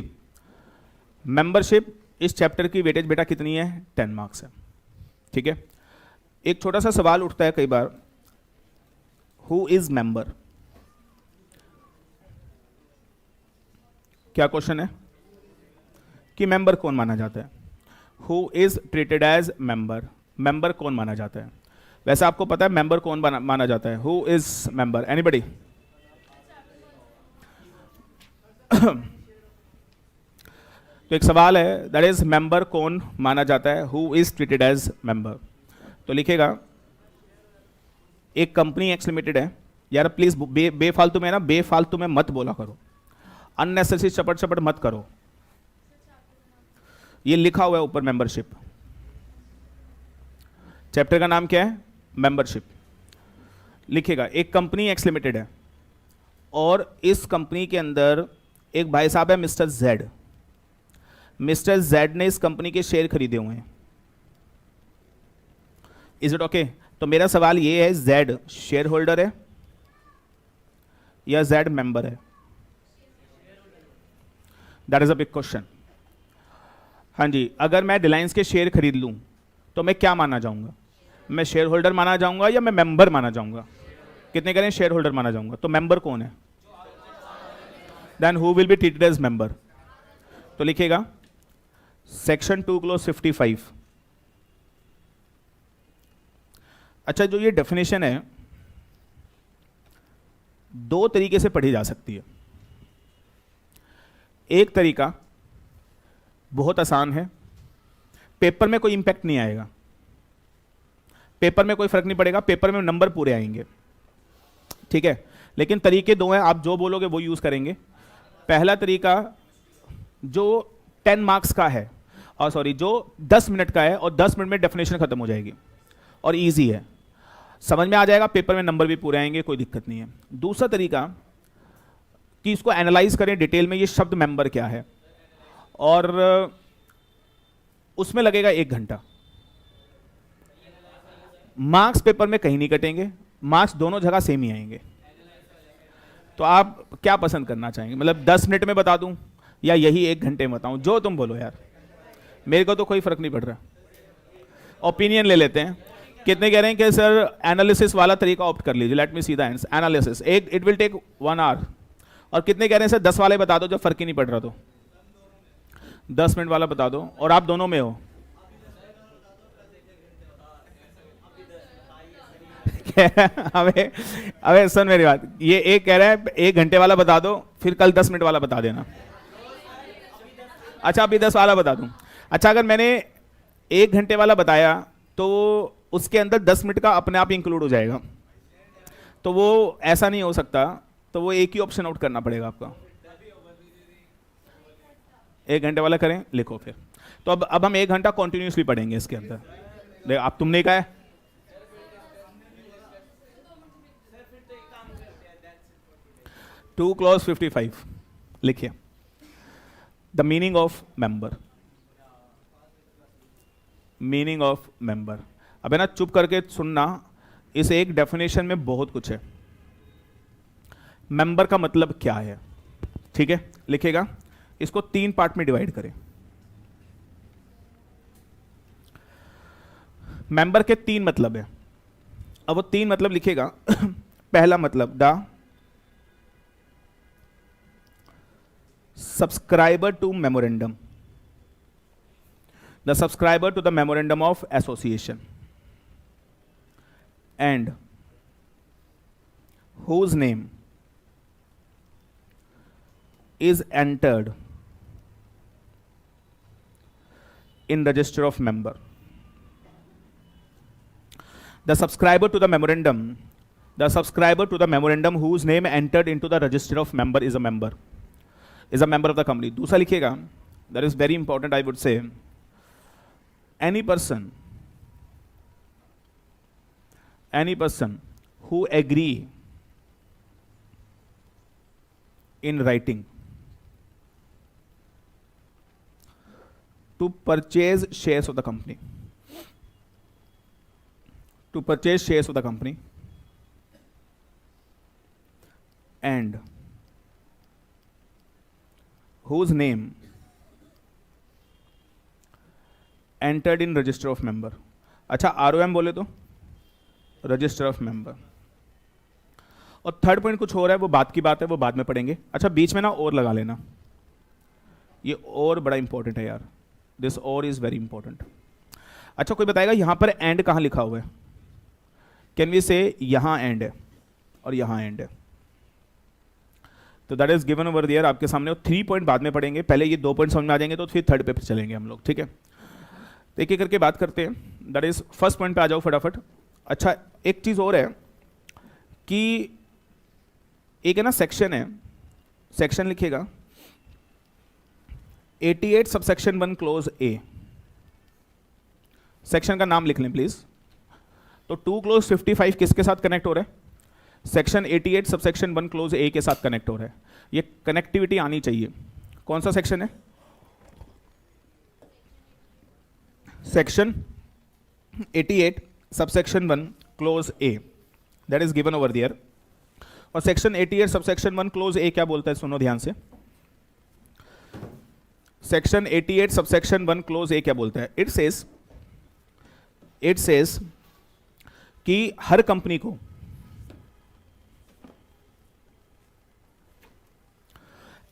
membership इस चैप्टर की वेटेज बेटा कितनी है? 10 मार्क्स है। ठीक है। एक छोटा सा सवाल उठता है कई बार, हु इज मेंबर? क्या क्वेश्चन है कि मेंबर कौन माना जाता है? Who is treated as member, member कौन माना जाता है? वैसे आपको पता है मेंबर कौन माना जाता है? Who is member? एनीबडी? तो एक सवाल है, दैट इज मेंबर कौन माना जाता है? Who is treated as member. तो लिखेगा, एक कंपनी एक्स लिमिटेड है। यार प्लीज बेफालतू में ना, बेफालतू में मत बोला करो, अननेसेसरी चपट चपट मत करो। ये लिखा हुआ है ऊपर, मेंबरशिप। चैप्टर का नाम क्या है? मेंबरशिप। लिखेगा, एक कंपनी एक्स लिमिटेड है, और इस कंपनी के अंदर एक भाई साहब है मिस्टर जेड। मिस्टर जेड ने इस कंपनी के शेयर खरीदे हुए हैं। Is it okay? तो मेरा सवाल ये है, जेड शेयर होल्डर है या जेड मेंबर है? That is a big question. हाँ जी, अगर मैं रिलायंस के शेयर खरीद लूं तो मैं क्या माना जाऊंगा? मैं शेयर होल्डर माना जाऊंगा या मैं मेंबर माना जाऊंगा? कितने करें? शेयर होल्डर माना जाऊंगा। तो मेंबर कौन है? Then who will be treated as member? तो लिखेगा, सेक्शन 2 क्लॉज 55। अच्छा, जो ये डेफिनेशन है 2 तरीके से पढ़ी जा सकती है। एक तरीका बहुत आसान है, पेपर में कोई इंपैक्ट नहीं आएगा, पेपर में कोई फर्क नहीं पड़ेगा, पेपर में नंबर पूरे आएंगे। ठीक है। लेकिन तरीके 2 हैं, आप जो बोलोगे वो यूज करेंगे। पहला तरीका जो 10 मार्क्स का है, और सॉरी जो 10 मिनट का है, और 10 मिनट में डेफिनेशन खत्म हो जाएगी और इजी है, समझ में आ जाएगा, पेपर में नंबर भी पूरे आएंगे, कोई दिक्कत नहीं है। दूसरा तरीका कि इसको एनालाइज करें डिटेल में, ये शब्द मेंबर क्या है, और उसमें लगेगा 1 घंटा। मार्क्स पेपर में कहीं नहीं कटेंगे, मार्क्स दोनों जगह सेम ही आएंगे। तो आप क्या पसंद करना चाहेंगे, मतलब 10 मिनट में बता दूं या यही 1 घंटे में बताऊं, जो तुम बोलो यार, मेरे को तो कोई फर्क नहीं पड़ रहा। ओपिनियन ले लेते हैं। कितने कह रहे हैं कि सर एनालिसिस वाला तरीका ऑप्ट कर लीजिए, let me see the answer. Analysis it will take 1 hour. और कितने कह रहे हैं सर 10 वाले बता दो, जब फर्क ही नहीं पड़ रहा तो 10 मिनट वाला बता दो। और आप दोनों में हो अबे सुन मेरी बात, ये एक कह रहा है 1 घंटे वाला बता दो, फिर कल 10 मिनट वाला बता देना। अच्छा अभी 10 वाला बता दूं। अच्छा अगर मैंने 1 घंटे वाला बताया तो उसके अंदर 10 मिनट का अपने आप इंक्लूड हो जाएगा, तो वो ऐसा नहीं हो सकता, तो वो एक ही ऑप्शन आउट करना पड़ेगा आपका। 1 घंटे वाला करें, लिखो फिर। तो अब हम 1 घंटा कॉन्टिन्यूसली पढ़ेंगे इसके अंदर। आप तुमने कहा है टू क्लॉज 55 लिखिए। The meaning of member, meaning of member. अब है ना चुप करके सुनना, इस एक डेफिनेशन में बहुत कुछ है। मेंबर का मतलब क्या है, ठीक है, लिखेगा। इसको 3 पार्ट में डिवाइड करें। मेंबर के 3 मतलब है। अब वो 3 मतलब लिखेगा। पहला मतलब the subscriber to memorandum, the subscriber to the memorandum of association, and whose name is entered in register of member. The subscriber to the memorandum, the subscriber to the memorandum whose name entered into the register of member is a member. Is a member of the company. दूसरा लिखिएगा, that is very important I would say, any person who agree in writing to purchase shares of the company, to purchase shares of the company and whose name entered in register of member. अच्छा ROM बोले तो register of member. और third point कुछ और है, वो बात की बात है, वो बाद में पढ़ेंगे। अच्छा बीच में ना और लगा लेना, ये और बड़ा इंपॉर्टेंट है यार, दिस और इज वेरी इंपॉर्टेंट। अच्छा कोई बताएगा यहां पर एंड कहां लिखा हुआ है? कैन वी से यहां एंड है और यहां एंड है, तो that is given over there आपके सामने। 3 पॉइंट बाद में पढ़ेंगे, पहले ये 2 पॉइंट समझ में आ जाएंगे तो फिर थर्ड पे चलेंगे हम लोग, ठीक है। तो एक एक करके बात करते हैं। दैट इज फर्स्ट पॉइंट पे आ जाओ फटाफट। अच्छा एक चीज और है कि एक है ना सेक्शन है, सेक्शन लिखिएगा 88 सबसेक्शन 1 क्लोज ए। सेक्शन का नाम लिख लें प्लीज। तो 2 क्लोज 55 किसके साथ कनेक्ट हो रहा है? सेक्शन 88 सबसेक्शन 1 क्लोज ए के साथ कनेक्ट हो रहा है। ये कनेक्टिविटी आनी चाहिए। कौन सा सेक्शन है? Section 88 subsection 1 clause A, that is given over there. और सेक्शन 88 सबसेक्शन 1 क्लोज ए क्या बोलता है, सुनो ध्यान से। सेक्शन 88 सबसेक्शन 1 क्लोज ए क्या बोलता है? इट सेज कि हर कंपनी को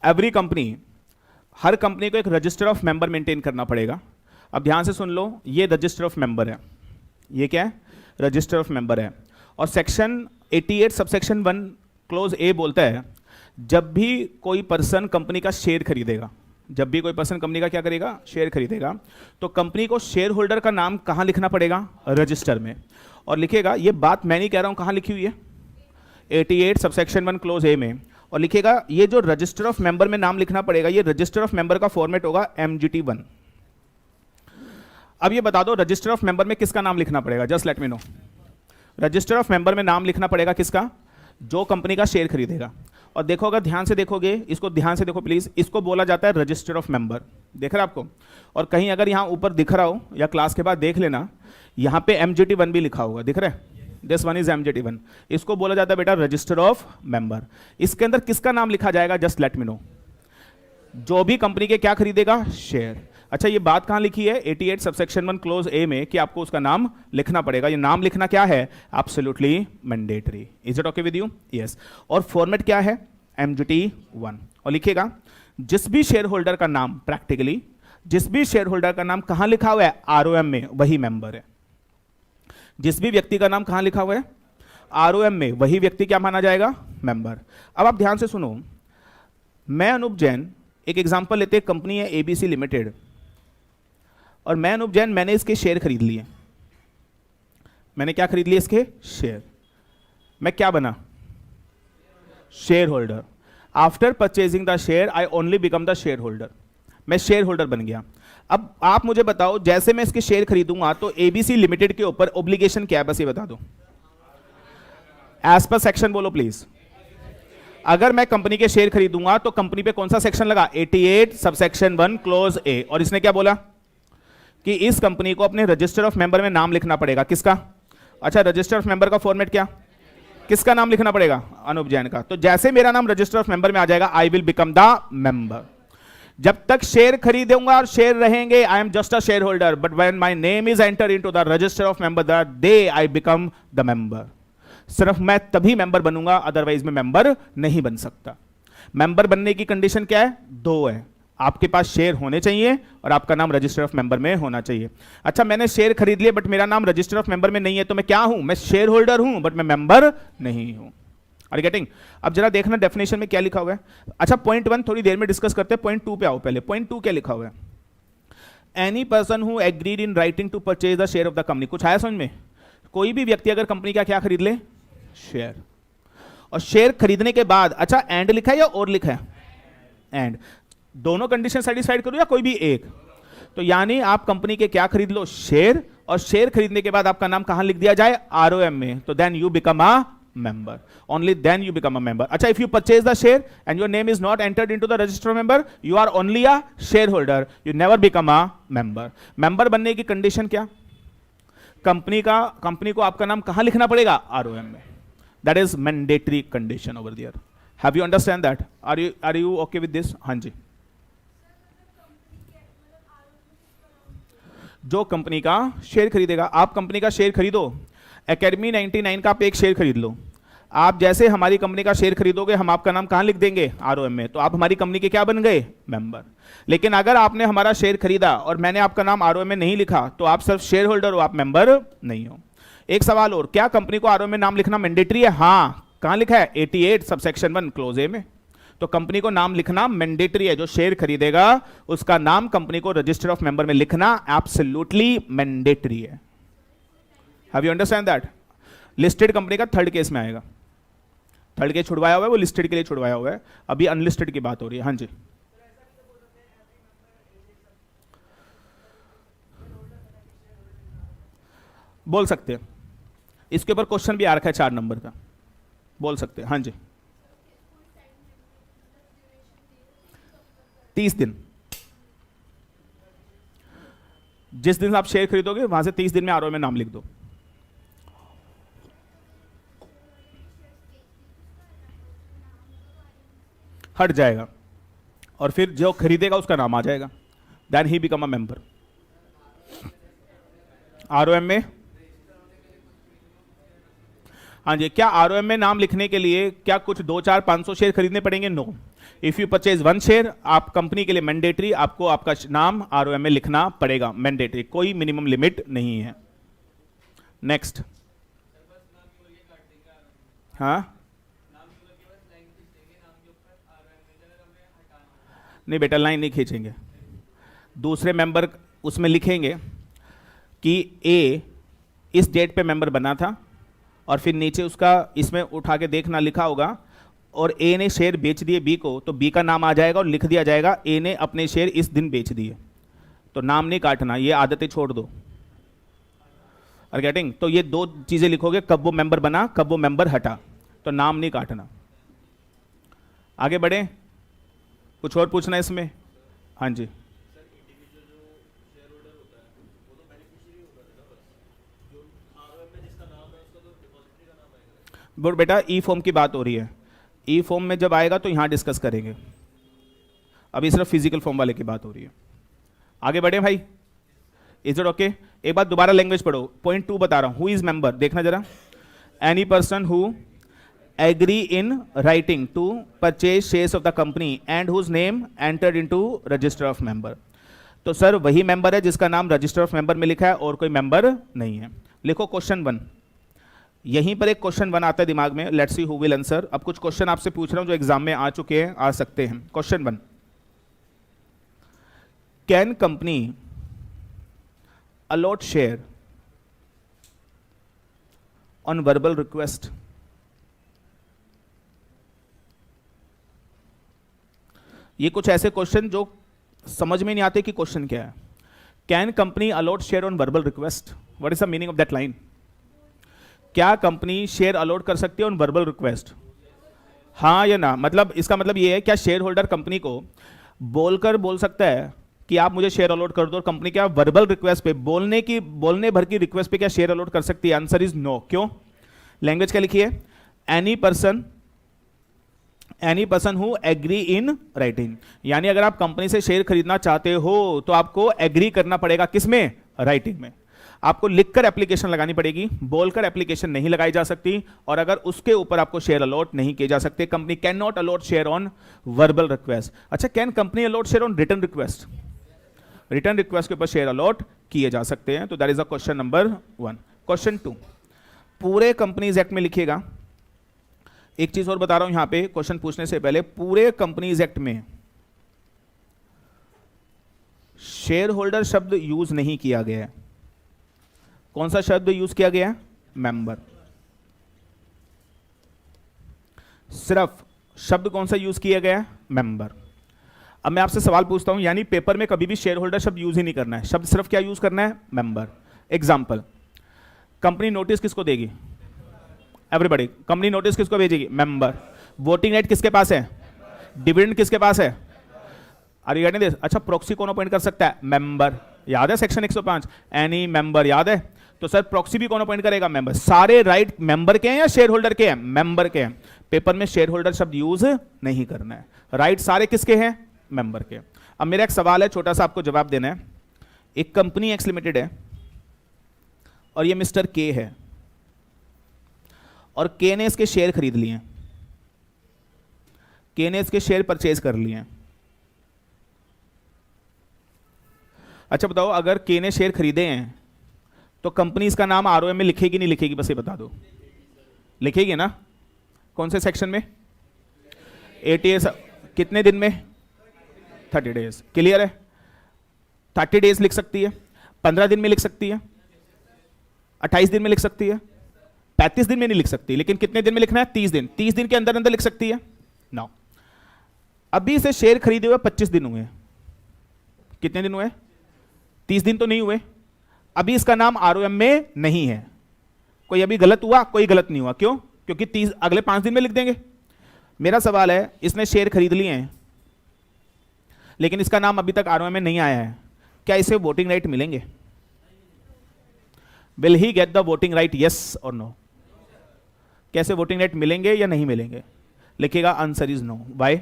एवरी कंपनी, हर कंपनी को एक रजिस्टर ऑफ मेंबर मेंटेन करना पड़ेगा। अब ध्यान से सुन लो, ये रजिस्टर ऑफ मेंबर है, ये क्या है? रजिस्टर ऑफ मेंबर है। और सेक्शन 88 सबसेक्शन 1 क्लोज ए बोलता है जब भी कोई पर्सन कंपनी का शेयर खरीदेगा, जब भी कोई पर्सन कंपनी का क्या करेगा? शेयर खरीदेगा, तो कंपनी को शेयर होल्डर का नाम कहां लिखना पड़ेगा? रजिस्टर में। और लिखेगा, ये बात मैं नहीं कह रहा हूं, कहां लिखी हुई है? 88 सबसेक्शन 1 क्लोज ए में। और लिखेगा ये जो रजिस्टर ऑफ मेंबर में नाम लिखना पड़ेगा, ये रजिस्टर ऑफ मेंबर का फॉर्मेट होगा MGT1। अब ये बता दो रजिस्टर ऑफ मेंबर में किसका नाम लिखना पड़ेगा? Just let me know. Register of member में नाम लिखना पड़ेगा किसका? जो कंपनी का शेयर खरीदेगा। और देखो अगर ध्यान से देखोगे, इसको ध्यान से देखो प्लीज, इसको बोला जाता है रजिस्टर ऑफ मेंबर। देख रहा है आपको? और कहीं अगर यहाँ ऊपर दिख रहा हो या क्लास के बाद देख लेना, यहाँ पे MGT1 भी लिखा होगा, दिख रहा है? This one is MGT1। इसको बोला जाता है बेटा रजिस्टर ऑफ मेंबर। इसके अंदर किसका नाम लिखा जाएगा? Just let me know. जो भी कंपनी के क्या खरीदेगा? शेयर। अच्छा, ये बात कहां लिखी है? 88 सबसेक्शन 1 क्लोज ए में कि आपको उसका नाम लिखना पड़ेगा। ये नाम लिखना क्या है? Absolutely mandatory. Is it okay with you? Yes. और फॉर्मेट क्या है? MGT1। और लिखिएगा जिस भी शेयर होल्डर का नाम, प्रैक्टिकली जिस भी शेयर होल्डर का नाम कहां लिखा हुआ है? ROM में, वही मेंबर है। जिस भी व्यक्ति का नाम कहां लिखा हुआ है? ROM में, वही व्यक्ति क्या माना जाएगा? मेंबर। अब आप ध्यान से सुनो, मैं अनूप जैन, एक एग्जांपल लेते हैं, कंपनी है ABC लिमिटेड, और मैं अनूप जैन, मैंने इसके शेयर खरीद लिए। मैंने क्या खरीद लिए? इसके शेयर। मैं क्या बना? Share holder. After purchasing the share I only become the share holder. मैं शेयर होल्डर बन गया। अब आप मुझे बताओ, जैसे मैं इसके शेयर खरीदूंगा तो ABC लिमिटेड के ऊपर ऑब्लिगेशन क्या है? बस ये बता दो, एज पर सेक्शन बोलो प्लीज। अगर मैं कंपनी के शेयर खरीदूंगा तो कंपनी पे कौन सा सेक्शन लगा? 88 सबसेक्शन 1 क्लोज ए। और इसने क्या बोला कि इस कंपनी को अपने रजिस्टर ऑफ मेंबर में नाम लिखना पड़ेगा। किसका? अच्छा, रजिस्टर ऑफ मेंबर का फॉर्मेट क्या? किसका नाम लिखना पड़ेगा? अनूप जैन का। तो जैसे मेरा नाम रजिस्टर ऑफ मेंबर में आ जाएगा, I will become the member. जब तक शेयर खरीदूंगा और शेयर रहेंगे, I am just a share holder, but when my name is enter into the register of member, that day I become the member. सिर्फ मैं तभी member बनूंगा, otherwise मैं member नहीं बन सकता। मेंबर बनने की कंडीशन क्या है? 2 है। आपके पास शेयर होने चाहिए और आपका नाम रजिस्टर ऑफ मेंबर में होना चाहिए। अच्छा, मैंने शेयर खरीद लिए बट मेरा नाम रजिस्टर ऑफ मेंबर में नहीं है, तो मैं क्या हूं? मैं शेयर होल्डर हूं बट मैं मेंबर नहीं हूं। Are you getting? अब जरा देखना डेफिनेशन में क्या लिखा हुआ है। अच्छा, पॉइंट 1 थोड़ी देर में डिस्कस करते हैं, पॉइंट 2 पे आओ पहले। पॉइंट 2 क्या लिखा हुआ है? Any person who agreed in writing to purchase the share of the company. कुछ आया समझ में? कोई भी व्यक्ति अगर कंपनी का क्या खरीद ले? शेयर। और शेयर खरीदने के बाद, अच्छा एंड लिखा है या और लिखा है? एंड। दोनों कंडीशन सेटिस्फाइड करो या कोई भी एक? तो यानी आप कंपनी के क्या खरीद लो? शेयर। और शेयर खरीदने के बाद आपका नाम कहां लिख दिया जाए? ROM में। तो then you become a member. Only then you become a member. अच्छा, if you purchase the share and your name is not entered into the register of member, you are only a shareholder. You never become a member. member बनने की condition क्या? Company को आपका नाम कहां लिखना पड़ेगा? ROM में. That is mandatory condition over there. Have you understand that? Are you okay with this? हाँ जी। जो कंपनी का शेयर खरीदेगा, आप कंपनी का शेयर खरीदो, एकेडमी 99 का आप एक शेयर खरीद लो। आप जैसे हमारी कंपनी का शेयर खरीदोगे, हम आपका नाम कहां लिख देंगे? ROM में। तो आप हमारी कंपनी के क्या बन गए? मेंबर। लेकिन अगर आपने हमारा शेयर खरीदा और मैंने आपका नाम ROM में नहीं लिखा, तो आप सिर्फ शेयर होल्डर हो, आप मेंबर नहीं हो। एक सवाल और, क्या कंपनी को ROM में नाम लिखना मैंडेटरी है? हाँ। कहां लिखा है? 88 सबसेक्शन 1 क्लोज ए में। तो कंपनी को नाम लिखना मैंडेटरी है। जो शेयर खरीदेगा उसका नाम कंपनी को रजिस्टर ऑफ मेंबर में लिखना एब्सोल्युटली मैंडेटरी है। Have you understand that? Listed company का थर्ड केस में आएगा। थर्ड केस छुड़वाया हुआ है, वो लिस्टेड के लिए छुड़वाया हुआ है। अभी अनलिस्टेड की बात हो रही है। हाँ जी, बोल सकते हैं। इसके ऊपर क्वेश्चन भी आ रखा है 4 नंबर का, बोल सकते हैं। हाँ जी, 30 दिन। जिस दिन आप शेयर खरीदोगे वहां से 30 दिन में ROM में नाम लिख दो। हट जाएगा और फिर जो खरीदेगा उसका नाम आ जाएगा। Then he become a member. ROM में, हाँ जी, क्या ROM में नाम लिखने के लिए क्या कुछ 2, 4, 500 शेयर खरीदने पड़ेंगे? No. If you purchase 1 share, आप कंपनी के लिए मैंडेटरी, आपको आपका नाम ROM में लिखना पड़ेगा, मैंडेटरी, कोई मिनिमम लिमिट नहीं है। नेक्स्ट। हाँ, नहीं बेटा, लाइन नहीं खींचेंगे। दूसरे मेंबर उसमें लिखेंगे कि ए इस डेट पे मेंबर बना था, और फिर नीचे उसका इसमें उठा के देखना लिखा होगा, और ए ने शेयर बेच दिए बी को, तो बी का नाम आ जाएगा और लिख दिया जाएगा ए ने अपने शेयर इस दिन बेच दिए। तो नाम नहीं काटना, ये आदतें छोड़ दो। Are getting? तो ये 2 चीजें लिखोगे, कब वो मेंबर बना, कब वो मेंबर हटा, तो नाम नहीं काटना। आगे बढ़े, कुछ और पूछना है इसमें? हाँ जी। बोल बेटा, ई फॉर्म की बात हो रही है, ई फॉर्म में जब आएगा तो यहाँ डिस्कस करेंगे, अभी सिर्फ फिजिकल फॉर्म वाले की बात हो रही है। आगे बढ़े भाई, इज इट ओके? एक बार दोबारा लैंग्वेज पढ़ो, पॉइंट 2 बता रहा हूं, हु इज मेंबर, देखना जरा। Any person who agree in writing to purchase shares of the company and whose name entered into register of member. तो सर वही मेंबर है जिसका नाम रजिस्टर ऑफ मेंबर में लिखा है और कोई मेंबर नहीं है। लिखो क्वेश्चन 1, यहीं पर एक क्वेश्चन 1 आता है दिमाग में, let's see who will answer. अब कुछ क्वेश्चन आपसे पूछ रहा हूं जो एग्जाम में आ चुके हैं, आ सकते हैं। Question 1, can company allot share on verbal request? ये कुछ ऐसे क्वेश्चन जो समझ में नहीं आते कि क्वेश्चन क्या है। Can company allot share on verbal request? What is the meaning of that line? क्या कंपनी शेयर अलॉट कर सकती है ऑन वर्बल रिक्वेस्ट? हाँ या ना? मतलब इसका मतलब ये है, क्या शेयर होल्डर कंपनी को बोलकर बोल सकता है कि आप मुझे शेयर अलॉट कर दो, और कंपनी क्या वर्बल रिक्वेस्ट पे, बोलने भर की रिक्वेस्ट पे क्या शेयर अलॉट कर सकती है? Answer is no. क्यों? लैंग्वेज क्या लिखी है? Any person who agree in writing. यानी अगर आप कंपनी से शेयर खरीदना चाहते हो तो आपको एग्री करना पड़ेगा, किसमें? राइटिंग में। आपको लिखकर एप्लीकेशन लगानी पड़ेगी, बोलकर एप्लीकेशन नहीं लगाई जा सकती, और अगर उसके ऊपर आपको शेयर अलॉट नहीं किए जा सकते। Company can not allot share on verbal request. अच्छा, can company allot share on return request? Return request के ऊपर शेयर अलॉट किए जा सकते हैं। तो that is a question number 1। Question 2, पूरे कंपनीज एक्ट में लिखिएगा। एक चीज और बता रहा हूं यहां पे क्वेश्चन पूछने से पहले, पूरे कंपनीज एक्ट में शेयर होल्डर शब्द यूज नहीं किया गया है। कौन सा शब्द यूज किया गया है? मेंबर। सिर्फ शब्द कौन सा यूज किया गया है? मेंबर। अब मैं आपसे सवाल पूछता हूं, यानी पेपर में कभी भी शेयर होल्डर शब्द यूज ही नहीं करना है, शब्द सिर्फ क्या यूज करना है? मेंबर। एग्जाम्पल, कंपनी नोटिस किसको देगी? एवरीबॉडी, कंपनी नोटिस किसको भेजेगी? मेंबर। वोटिंग राइट किसके पास है? डिविडेंड किसके पास है? Are you getting this? अच्छा, प्रॉक्सी कौन अपॉइंट कर सकता है? मेंबर। याद है सेक्शन 105, एनी मेंबर, याद है? तो सर प्रॉक्सी भी कौन अपॉइंट करेगा? मेंबर। सारे राइट मेंबर के हैं या शेयर होल्डर के हैं? मेंबर के हैं। पेपर में शेयर होल्डर शब्द यूज नहीं करना है, राइट सारे किसके हैं? मेंबर के। अब मेरा एक सवाल है, छोटा सा आपको जवाब देना है। एक कंपनी एक्स लिमिटेड है और ये मिस्टर के है, और के ने इसके शेयर खरीद लिए, के ने इसके शेयर परचेज कर लिए। अच्छा बताओ, अगर के ने शेयर खरीदे हैं तो कंपनी इसका नाम आरओएम में लिखेगी नहीं लिखेगी? बस ये बता दो। लिखेगी ना? कौन से सेक्शन में? 80 कितने दिन में? 30 डेज। क्लियर है? 30 डेज लिख सकती है, 15 दिन में लिख सकती है, 28 दिन में लिख सकती है, 35 दिन में नहीं लिख सकती, लेकिन कितने दिन में लिखना है? 30 दिन। 30 दिन के अंदर अंदर लिख सकती है। नाउ अभी इसे शेयर खरीदे हुए 25 दिन हुए। कितने दिन हुए? 30 दिन तो नहीं हुए। अभी इसका नाम आरओएम में नहीं है। कोई अभी गलत हुआ? कोई गलत नहीं हुआ। क्यों? क्योंकि 30 अगले 5 दिन में लिख देंगे। मेरा सवाल है, इसने शेयर खरीद लिए हैं लेकिन इसका नाम अभी तक आरओएम में नहीं आया है, क्या इसे वोटिंग राइट मिलेंगे? Will he get the voting right, yes और नो? कैसे वोटिंग राइट मिलेंगे या नहीं मिलेंगे? लिखिएगा answer is no. Why?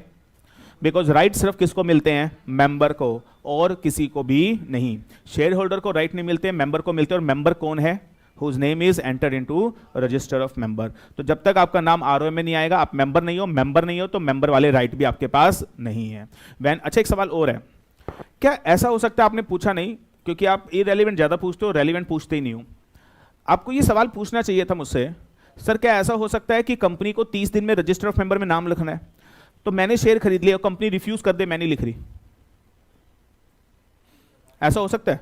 Because right सिर्फ किसको मिलते हैं? मेंबर को, और किसी को भी नहीं। शेयर होल्डर को राइट नहीं मिलते, मेंबर को मिलते हैं। और मेंबर कौन है? Whose name is enter into register of member. तो जब तक आपका नाम आरओएम में नहीं आएगा, आप मेंबर नहीं हो। मेंबर नहीं हो तो मेंबर वाले राइट भी आपके पास नहीं है। अच्छा, एक सवाल और है, क्या ऐसा हो सकता है, आपने पूछा नहीं क्योंकि आप इरेलीवेंट ज्यादा पूछते हो, रेलीवेंट पूछते ही नहीं हो। आपको ये सवाल पूछना चाहिए था मुझसे, सर क्या ऐसा हो सकता है कि कंपनी को 30 दिन में रजिस्टर ऑफ मेंबर में नाम लिखना है, तो मैंने शेयर खरीद लिया, कंपनी रिफ्यूज कर दे, मैं नहीं लिख रही? ऐसा हो सकता है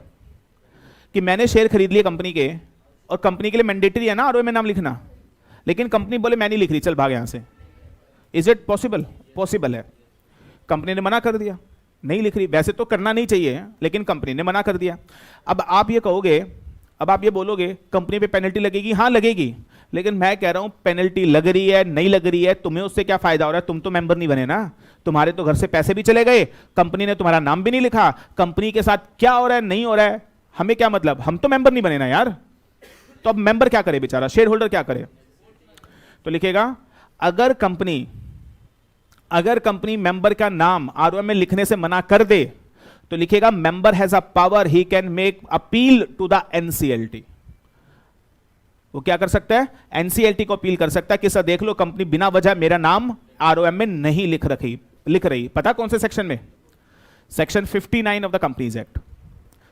कि मैंने शेयर खरीद लिए कंपनी के, और कंपनी के लिए मैंडेटरी है ना आरओएम में नाम लिखना, लेकिन कंपनी बोले मैं नहीं लिख रही, चल भाग यहां से। Is it possible? पॉसिबल है। कंपनी ने मना कर दिया, नहीं लिख रही। वैसे तो करना नहीं चाहिए, लेकिन कंपनी ने मना कर दिया। अब आप ये कहोगे, अब आप ये बोलोगे कंपनी पे पेनल्टी लगेगी? हाँ लगेगी, लेकिन मैं कह रहा हूं पेनल्टी लग रही है नहीं लग रही है, तुम्हें उससे क्या फायदा हो रहा है? तुम तो मेंबर नहीं बने ना, तुम्हारे तो घर से पैसे भी चले गए, कंपनी ने तुम्हारा नाम भी नहीं लिखा, कंपनी के साथ क्या हो रहा है नहीं हो रहा है हमें क्या मतलब, हम तो मेंबर नहीं बने ना यार। तो अब मेंबर क्या करे बेचारा, शेयर होल्डर क्या करे? तो लिखेगा अगर कंपनी मेंबर का नाम आरओएम में लिखने से मना कर दे तो लिखेगा member has a power, he can make appeal to the NCLT. वो क्या कर सकता है? एनसीएलटी को अपील कर सकता है कि सर देख लो कंपनी बिना वजह मेरा नाम आरओएम में नहीं लिख रही। पता कौन से सेक्शन में? Section 59 of the companies act.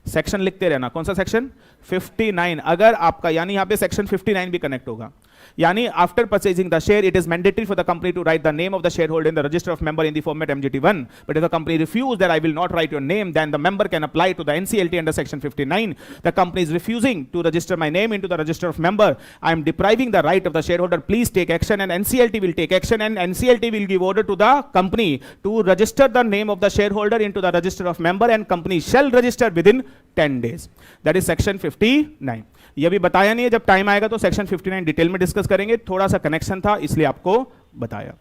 Section लिखते रहना, कौन सा सेक्शन? 59। अगर आपका यानी यहां पे सेक्शन 59 भी कनेक्ट होगा, यानी after purchasing the share it is mandatory for the company to write the name of the share holder in the register of member in the format MGT1, but if the company refuse that I will not write your name then the member can apply to the NCLT under section 59। The company is refusing to register my name into the register of member, I am depriving the right of the share holder, please take action and NCLT will take action and NCLT will give order to the company to register the name of the share holder into the register of member and company shall register within 10 days। That is section 59। ये भी बताया नहीं है, जब time आएगा तो section 59 detail में discuss करेंगे, थोड़ा सा कनेक्शन था इसलिए आपको बताया।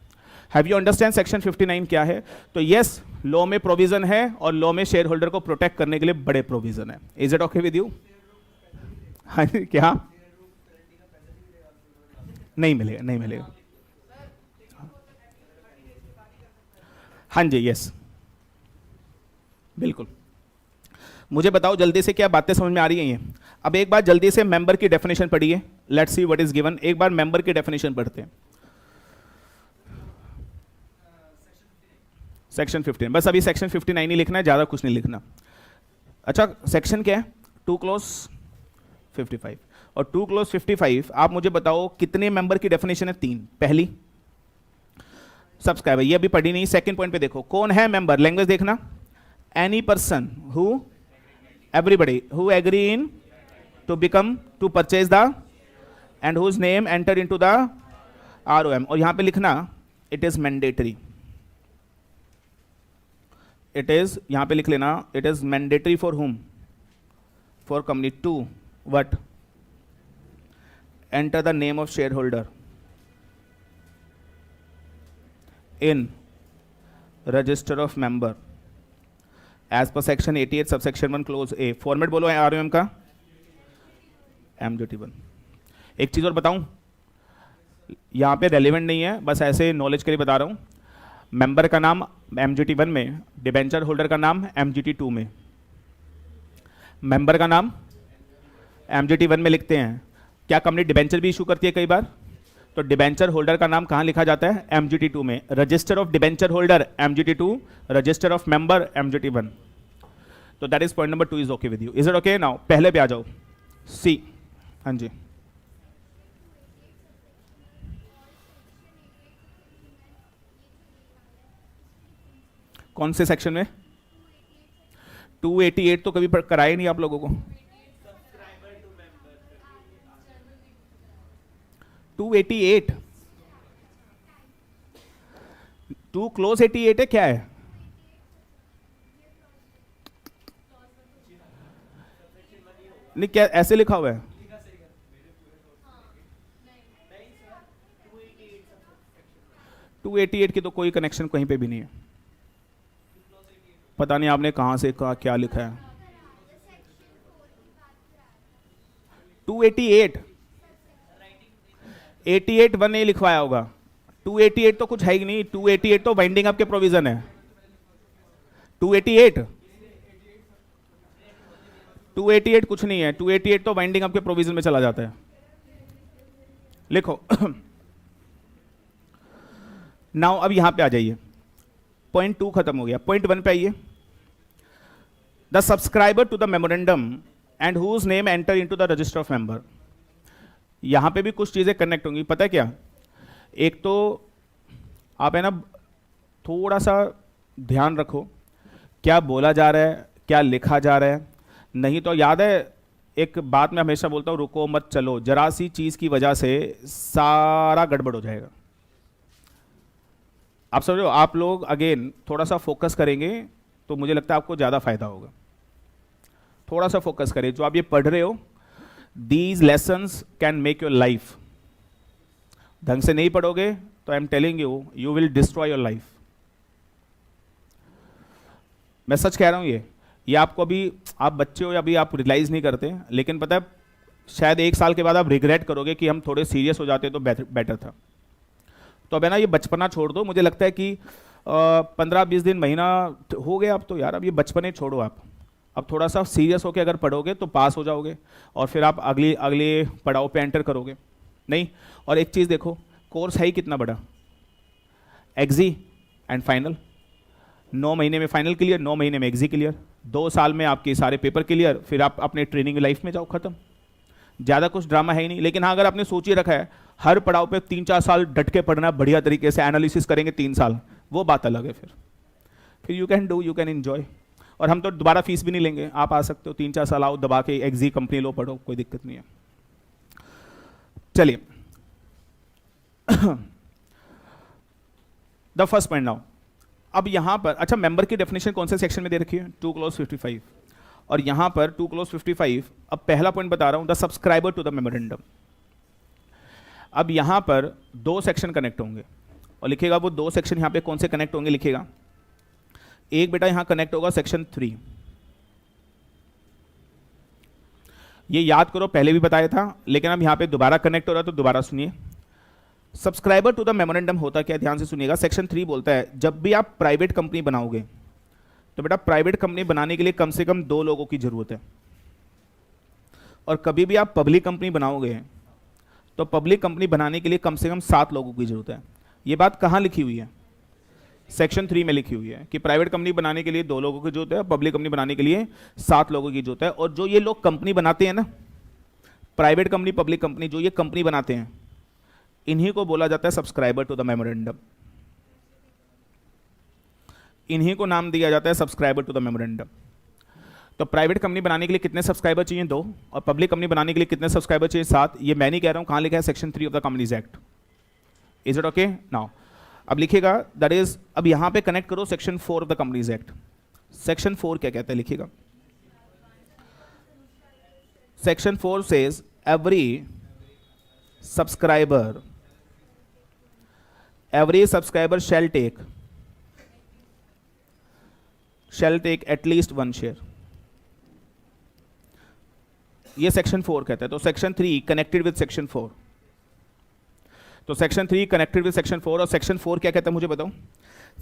हैव यू अंडरस्टैंड सेक्शन 59 क्या है? तो यस, लॉ में प्रोविजन है और लॉ में शेयर होल्डर को प्रोटेक्ट करने के लिए बड़े प्रोविजन है। Is it okay with you? हाँ क्या? नहीं मिलेगा, नहीं मिलेगा। हाँ जी, यस बिल्कुल। मुझे बताओ जल्दी से क्या बातें समझ में आ रही हैं ये? अब एक बार जल्दी से मेंबर की डेफिनेशन पढ़िए, let's see what is given. एक बार मेंबर की डेफिनेशन पढ़ते हैं। सेक्शन 15, बस अभी सेक्शन 59 ही लिखना है, ज्यादा कुछ नहीं लिखना। अच्छा सेक्शन क्या है? 2 क्लॉज 55 और 2 क्लॉज 55। आप मुझे बताओ कितने मेंबर की डेफिनेशन है? 3। पहली सब्सक्राइबर, ये अभी पढ़ी नहीं। सेकंड पॉइंट पे देखो कौन है मेंबर, लैंग्वेज देखना, any person who everybody who agree in to become to purchase the and whose name enter into the ROM। और यहां पे लिखना it is mandatory, it is यहां पे लिख लेना it is mandatory for whom, for company to what, enter the name of shareholder in register of member as per section 88 subsection 1 clause A. Format बोलो ROM का, MGT1। एक चीज और बताऊं, यहां पे रेलिवेंट नहीं है, बस ऐसे नॉलेज के लिए बता रहा हूं। मेंबर का नाम MGT1 में, डिबेंचर होल्डर का नाम MGT2 में। मेंबर का नाम MGT1 में लिखते हैं, क्या कंपनी डिबेंचर भी इशू करती है कई बार? तो डिबेंचर होल्डर का नाम कहां लिखा जाता है? MGT2 में। Register of debenture holder MGT2, register of member MGT1। तो that is point number 2 is okay with you. Is it okay? Now पहले पे आ जाओ, सी। हाँ जी, कौन से सेक्शन में? 288 तो कभी कराए नहीं आप लोगों को। 288 2 क्लोज 88 है, क्या है? नहीं, क्या ऐसे लिखा हुआ है? टू 88 की तो कोई कनेक्शन कहीं पे भी नहीं है। पता नहीं आपने कहां से कहा, क्या लिखा है? 288 88 1 नहीं लिखवाया होगा। 288 तो कुछ है ही नहीं। 288 तो वाइंडिंग अप के प्रोविजन है। 288 कुछ नहीं है। 288 तो वाइंडिंग अप के प्रोविजन में चला जाता है। लिखो नाउ अब यहां पे आ जाइए, पॉइंट 2 खत्म हो गया, पॉइंट 1 पे आइए। The subscriber to the memorandum and whose name enter into the register of member. यहां पे भी कुछ चीजें कनेक्ट होंगी, पता है क्या? एक तो आप है ना थोड़ा सा ध्यान रखो क्या बोला जा रहा है, क्या लिखा जा रहा है। नहीं तो याद है एक बात मैं हमेशा बोलता हूं, रुको मत चलो, जरा सी चीज की वजह से सारा गड़बड़ हो जाएगा। आप समझो, आप लोग अगेन थोड़ा सा फोकस करेंगे तो मुझे लगता है आपको ज्यादा फायदा होगा। थोड़ा सा फोकस करें, जो आप ये पढ़ रहे हो, these lessons can make your life ढंग से नहीं पढ़ोगे तो आई am telling you, you will destroy your life. मैं सच कह रहा हूं, ये आपको अभी, आप बच्चे हो या अभी आप रियलाइज नहीं करते, लेकिन पता है शायद 1 साल के बाद आप रिग्रेट करोगे कि हम थोड़े सीरियस हो जाते तो बेटर था। तो अब है ना, ये बचपना छोड़ दो। मुझे लगता है कि 15-20 दिन, महीना हो गया अब तो यार, अब ये बचपने छोड़ो आप। अब थोड़ा सा सीरियस होकर अगर पढ़ोगे तो पास हो जाओगे, और फिर आप अगले पड़ाव पे एंटर करोगे। नहीं, और एक चीज़ देखो, कोर्स है ही कितना बड़ा, एग्जी एंड फाइनल। 9 महीने में फाइनल क्लियर, 9 महीने में एग्जी क्लियर, 2 साल में आपके सारे पेपर क्लियर, फिर आप अपने ट्रेनिंग लाइफ में जाओ, खत्म। ज़्यादा कुछ ड्रामा है ही नहीं। लेकिन हाँ, अगर आपने सोच ही रखा है हर पड़ाव पे 3-4 साल डट के पढ़ना, बढ़िया तरीके से एनालिसिस करेंगे 3 साल, वो बात अलग है। फिर यू कैन एंजॉय। और हम तो दोबारा फीस भी नहीं लेंगे, आप आ सकते हो 3-4 साल, आओ दबा के एग्जी कंपनी लो, पढ़ो, कोई दिक्कत नहीं है। चलिए द फर्स्ट पॉइंट नाउ। अब यहां पर अच्छा, मेंबर की डेफिनेशन कौन से सेक्शन में दे रखी है? 2 क्लॉज 55। और यहां पर 2 क्लॉज 55, अब पहला पॉइंट बता रहा हूं, the subscriber to the memorandum. अब यहां पर 2 सेक्शन कनेक्ट होंगे, और लिखेगा वो 2 सेक्शन यहां पे कौन से कनेक्ट होंगे, लिखेगा एक बेटा यहां कनेक्ट होगा सेक्शन 3। ये याद करो, पहले भी बताया था, लेकिन अब यहां पे दोबारा कनेक्ट हो रहा है, तो दोबारा सुनिए। सब्सक्राइबर टू द मेमोरेंडम होता क्या, ध्यान से सुनिएगा। सेक्शन 3 बोलता है जब भी आप प्राइवेट कंपनी बनाओगे तो बेटा प्राइवेट कंपनी बनाने के लिए कम से कम 2 लोगों की जरूरत है, और कभी भी आप पब्लिक कंपनी बनाओगे तो पब्लिक कंपनी बनाने के लिए कम से कम 7 लोगों की जरूरत है। ये बात कहां लिखी हुई है? सेक्शन 3 में लिखी हुई है कि प्राइवेट कंपनी बनाने के लिए 2 लोगों की जरूरत है, पब्लिक कंपनी बनाने के लिए 7 लोगों की जरूरत है। और जो ये लोग कंपनी बनाते हैं ना, प्राइवेट कंपनी, पब्लिक कंपनी, जो ये कंपनी बनाते हैं, इन्हीं को बोला जाता है सब्सक्राइबर टू द मेमोरेंडम। इन्हीं को नाम दिया जाता है सब्सक्राइबर टू द मेमोरेंडम। तो प्राइवेट कंपनी बनाने के लिए कितने सब्सक्राइबर चाहिए? 2। और पब्लिक कंपनी बनाने के लिए कितने सब्सक्राइबर चाहिए? 7। ये मैं नहीं कह रहा हूं, कहां लिखा है? Section 3 of the companies act. Is it okay? Now अब लिखिएगा, दैट इज, अब यहां पे कनेक्ट करो section 4 of the companies act. Section 4 क्या कहता है, लिखिएगा। Section 4 says every subscriber shall take at least 1 share। ये सेक्शन 4 कहता है। तो सेक्शन 3 कनेक्टेड विद सेक्शन 4। तो सेक्शन 3 कनेक्टेड विद सेक्शन 4, और सेक्शन 4 क्या कहता है मुझे बताओ?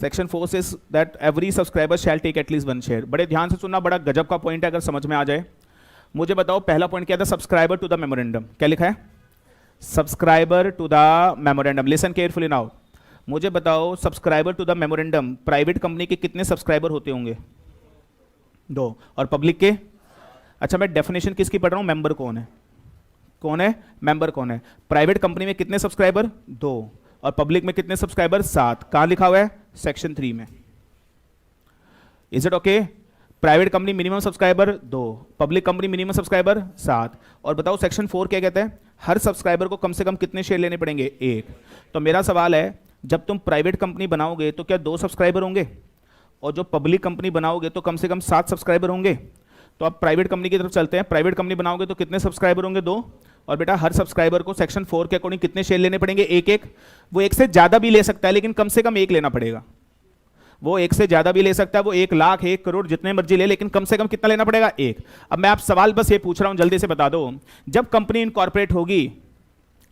Section 4 says that every subscriber shall take at least 1 share. बड़े ध्यान से सुनना, बड़ा गजब का पॉइंट है, अगर समझ में आ जाए। मुझे बताओ पहला पॉइंट क्या था? Subscriber to the memorandum. क्या लिखा है? Subscriber to the memorandum. Listen carefully now. मुझे बताओ subscriber to the memorandum, private company के कितने सब्सक्राइबर होते होंगे? 2। और पब्लिक के? अच्छा, मैं डेफिनेशन किसकी पढ़ रहा हूं? मेंबर कौन है? कौन है मेंबर? कौन है? प्राइवेट कंपनी में कितने सब्सक्राइबर? 2। और पब्लिक में कितने सब्सक्राइबर? 7। कहां लिखा हुआ है? सेक्शन 3 में। Is it okay? Private company minimum subscriber 2, public company minimum subscriber 7। और बताओ सेक्शन 4 क्या कहता है? हर सब्सक्राइबर को कम से कम कितने शेयर लेने पड़ेंगे? 1। तो मेरा सवाल है, जब तुम प्राइवेट कंपनी बनाओगे तो क्या 2 सब्सक्राइबर होंगे? और जो पब्लिक कंपनी बनाओगे तो कम से कम 7 सब्सक्राइबर होंगे। तो अब प्राइवेट कंपनी की तरफ चलते हैं। प्राइवेट कंपनी बनाओगे तो कितने सब्सक्राइबर होंगे? 2। और बेटा हर सब्सक्राइबर को सेक्शन 4 के अकॉर्डिंग कितने शेयर लेने पड़ेंगे? 1-1। वो 1 से ज्यादा भी ले सकता है, लेकिन कम से कम 1 लेना पड़ेगा। वो 1 से ज्यादा भी ले सकता है, वो 1 लाख 1 करोड़ जितने मर्जी ले, लेकिन कम से कम कितना लेना पड़ेगा? 1। अब मैं आप सवाल बस ये पूछ रहा हूं, जल्दी से बता दो। जब कंपनी इनकॉर्पोरेट होगी,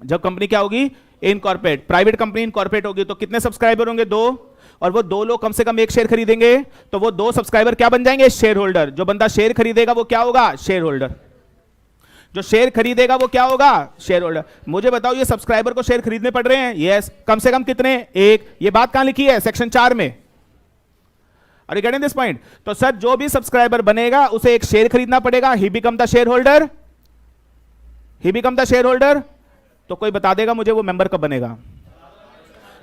जब कंपनी क्या होगी? इनकॉर्पोरेट। प्राइवेट कंपनी इनकॉर्पोरेट होगी तो कितने सब्सक्राइबर होंगे? 2। और वो 2 लोग कम से कम 1 शेयर खरीदेंगे, तो वो 2 सब्सक्राइबर क्या बन जाएंगे? Share holder. जो बंदा शेयर खरीदेगा वो क्या होगा? Share holder. जो शेयर खरीदेगा वो क्या होगा? Share holder. मुझे बताओ, ये सब्सक्राइबर को शेयर खरीदने पड़ रहे हैं? यस। कम से कम कितने? 1। ये बात कहां लिखी है? सेक्शन 4 में। Are you getting this point? तो सर जो भी सब्सक्राइबर बनेगा उसे 1 शेयर खरीदना पड़ेगा। He become the share holder. He become the share holder. तो कोई बता देगा मुझे वो मेंबर कब बनेगा?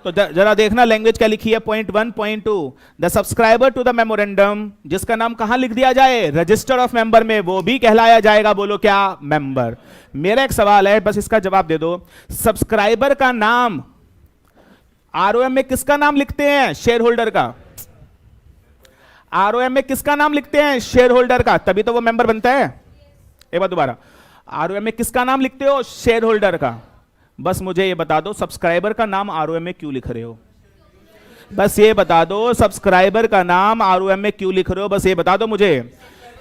तो जरा देखना लैंग्वेज क्या लिखी है। Point 1, point 2, the subscriber to the memorandum, जिसका नाम कहां लिख दिया जाए? रजिस्टर ऑफ मेंबर में, वो भी कहलाया जाएगा, बोलो क्या? मेंबर। मेरा एक सवाल है, बस इसका जवाब दे दो। सब्सक्राइबर का नाम आरओएम में किसका नाम लिखते हैं? शेयर होल्डर का। आरओएम में किसका नाम लिखते हैं? शेयर होल्डर का। तभी तो वो मेंबर बनता है। एक बार दोबारा, आरओएम में किसका नाम लिखते हो? शेयर होल्डर का। बस मुझे ये बता दो सब्सक्राइबर का नाम आरओएम में क्यों लिख रहे हो? बस ये बता दो सब्सक्राइबर का नाम आरओएम में क्यों लिख रहे हो? बस ये बता दो मुझे।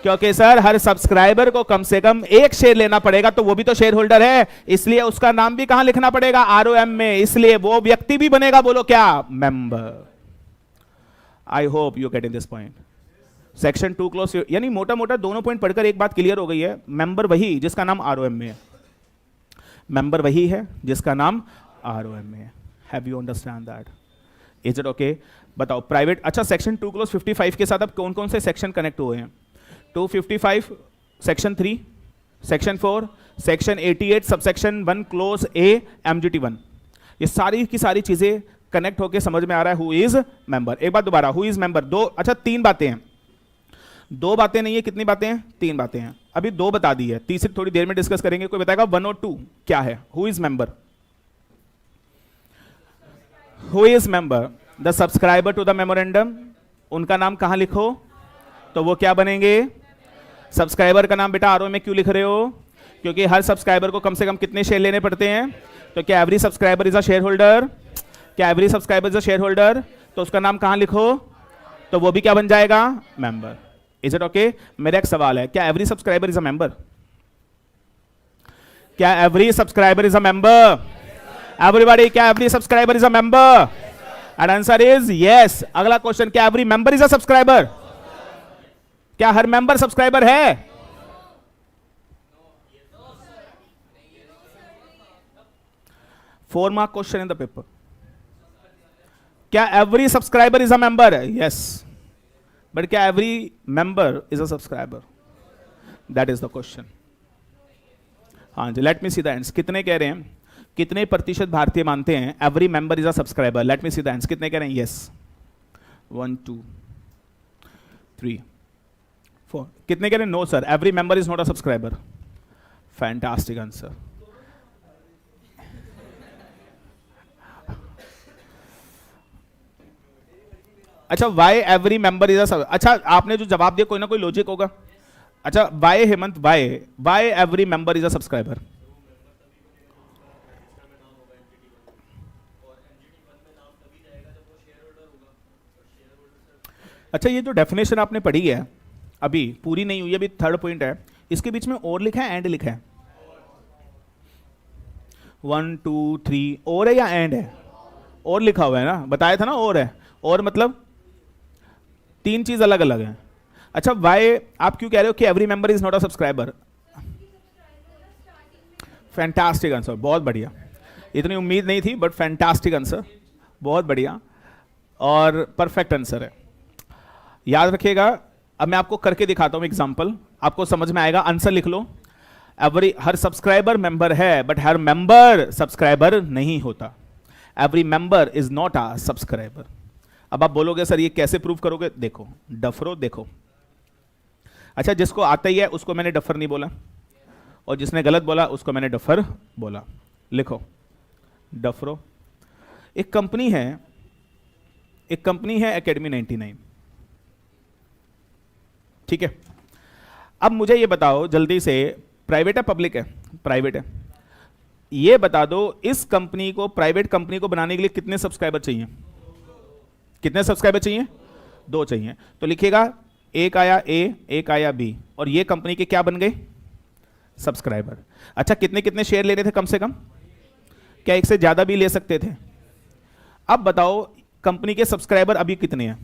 क्योंकि सर हर सब्सक्राइबर को कम से कम एक शेयर लेना पड़ेगा, तो वो भी तो शेयर होल्डर है, इसलिए उसका नाम भी कहां लिखना पड़ेगा? आरओएम में, इसलिए वो व्यक्ति भी बनेगा, बोलो क्या? Member. I hope you getting this point. Section 2 close, यानी मोटा मोटा दोनों पॉइंट पढ़कर एक बात क्लियर हो गई है, मेंबर वही जिसका नाम आरओएम में है, मेंबर वही है जिसका नाम आरओएम में है। Have you understand that? Is it okay? बताओ प्राइवेट। अच्छा, सेक्शन 2 क्लोज 55 के साथ अब कौन कौन से सेक्शन कनेक्ट हुए हैं? 255 section 3, section 4, section 88 subsection 1 clause A MGT 1, ये सारी की सारी चीजें कनेक्ट होकर समझ में आ रहा है हु इज मेंबर। एक बात दोबारा, हु इज मेंबर। दो, अच्छा 3 बातें हैं, 2 बातें नहीं है, कितनी बातें हैं? 3 बातें हैं। अभी 2 बता दी है, तीसरी थोड़ी देर में डिस्कस करेंगे। कोई बताएगा 1 और 2 क्या है? Who is member? Who is member? The subscriber to the memorandum. उनका नाम कहां लिखो? तो वो क्या बनेंगे? सब्सक्राइबर का नाम बेटा आरओ में क्यों लिख रहे हो? क्योंकि हर सब्सक्राइबर को कम से कम कितने शेयर लेने पड़ते हैं? तो क्या every subscriber is a share holder? क्या every subscriber is a share holder? तो उसका नाम कहां लिखो? तो वो भी क्या बन जाएगा? मेंबर। Is it okay? मेरा एक सवाल है, क्या every subscriber is a member? क्या every subscriber is a member? Everybody, क्या every subscriber is a member? And answer is yes. अगला क्वेश्चन, क्या every member is a subscriber? क्या हर मेंबर सब्सक्राइबर है? Four mark question in the paper. क्या every subscriber is a member? Yes, but क्या every member is a subscriber? That is the question. हाँ जी, let me see the answer. कितने कह रहे हैं, कितने प्रतिशत भारतीय मानते हैं every member is a subscriber? Let me see the answer. कितने कह रहे हैं यस? 1 2 3 4। कितने कह रहे हैं no sir, every member is not a subscriber? Fantastic answer. अच्छा, why every member is a, अच्छा आपने जो जवाब दिया कोई ना कोई लॉजिक होगा। अच्छा why Hemant, why every member is a subscriber? अच्छा, ये जो डेफिनेशन आपने पढ़ी है अभी पूरी नहीं हुई, अभी 3rd पॉइंट है, इसके बीच में और लिखा है एंड लिखा है? 1 2 3 और है या एंड है? और लिखा हुआ है ना, बताया था ना और है। और मतलब 3 चीज अलग अलग है। अच्छा वाई आप क्यों कह रहे हो कि every member is not a subscriber? Fantastic answer, बहुत बढ़िया। इतनी उम्मीद नहीं थी बट फैंटास्टिक आंसर, बहुत बढ़िया और परफेक्ट आंसर है। याद रखिएगा, अब मैं आपको करके दिखाता हूं एग्जांपल, आपको समझ में आएगा। आंसर लिख लो। एवरी, हर सब्सक्राइबर मेंबर है बट हर मेंबर सब्सक्राइबर नहीं होता। Every member is not a subscriber. अब आप बोलोगे सर ये कैसे प्रूव करोगे? देखो डफरो, देखो। अच्छा, जिसको आता ही है उसको मैंने डफर नहीं बोला, और जिसने गलत बोला उसको मैंने डफर बोला। लिखो डफरो। एक कंपनी है, एक कंपनी है एकेडमी 99, ठीक है। अब मुझे ये बताओ जल्दी से, प्राइवेट है पब्लिक है? प्राइवेट है। ये बता दो इस कंपनी को, प्राइवेट कंपनी को बनाने के लिए कितने सब्सक्राइबर चाहिए? कितने सब्सक्राइबर चाहिए? 2 चाहिए। तो लिखिएगा एक आया ए, एक आया बी, और ये कंपनी के क्या बन गए? सब्सक्राइबर। अच्छा, कितने कितने शेयर ले रहे थे कम से कम? क्या एक से ज्यादा भी ले सकते थे? अब बताओ कंपनी के सब्सक्राइबर अभी कितने हैं?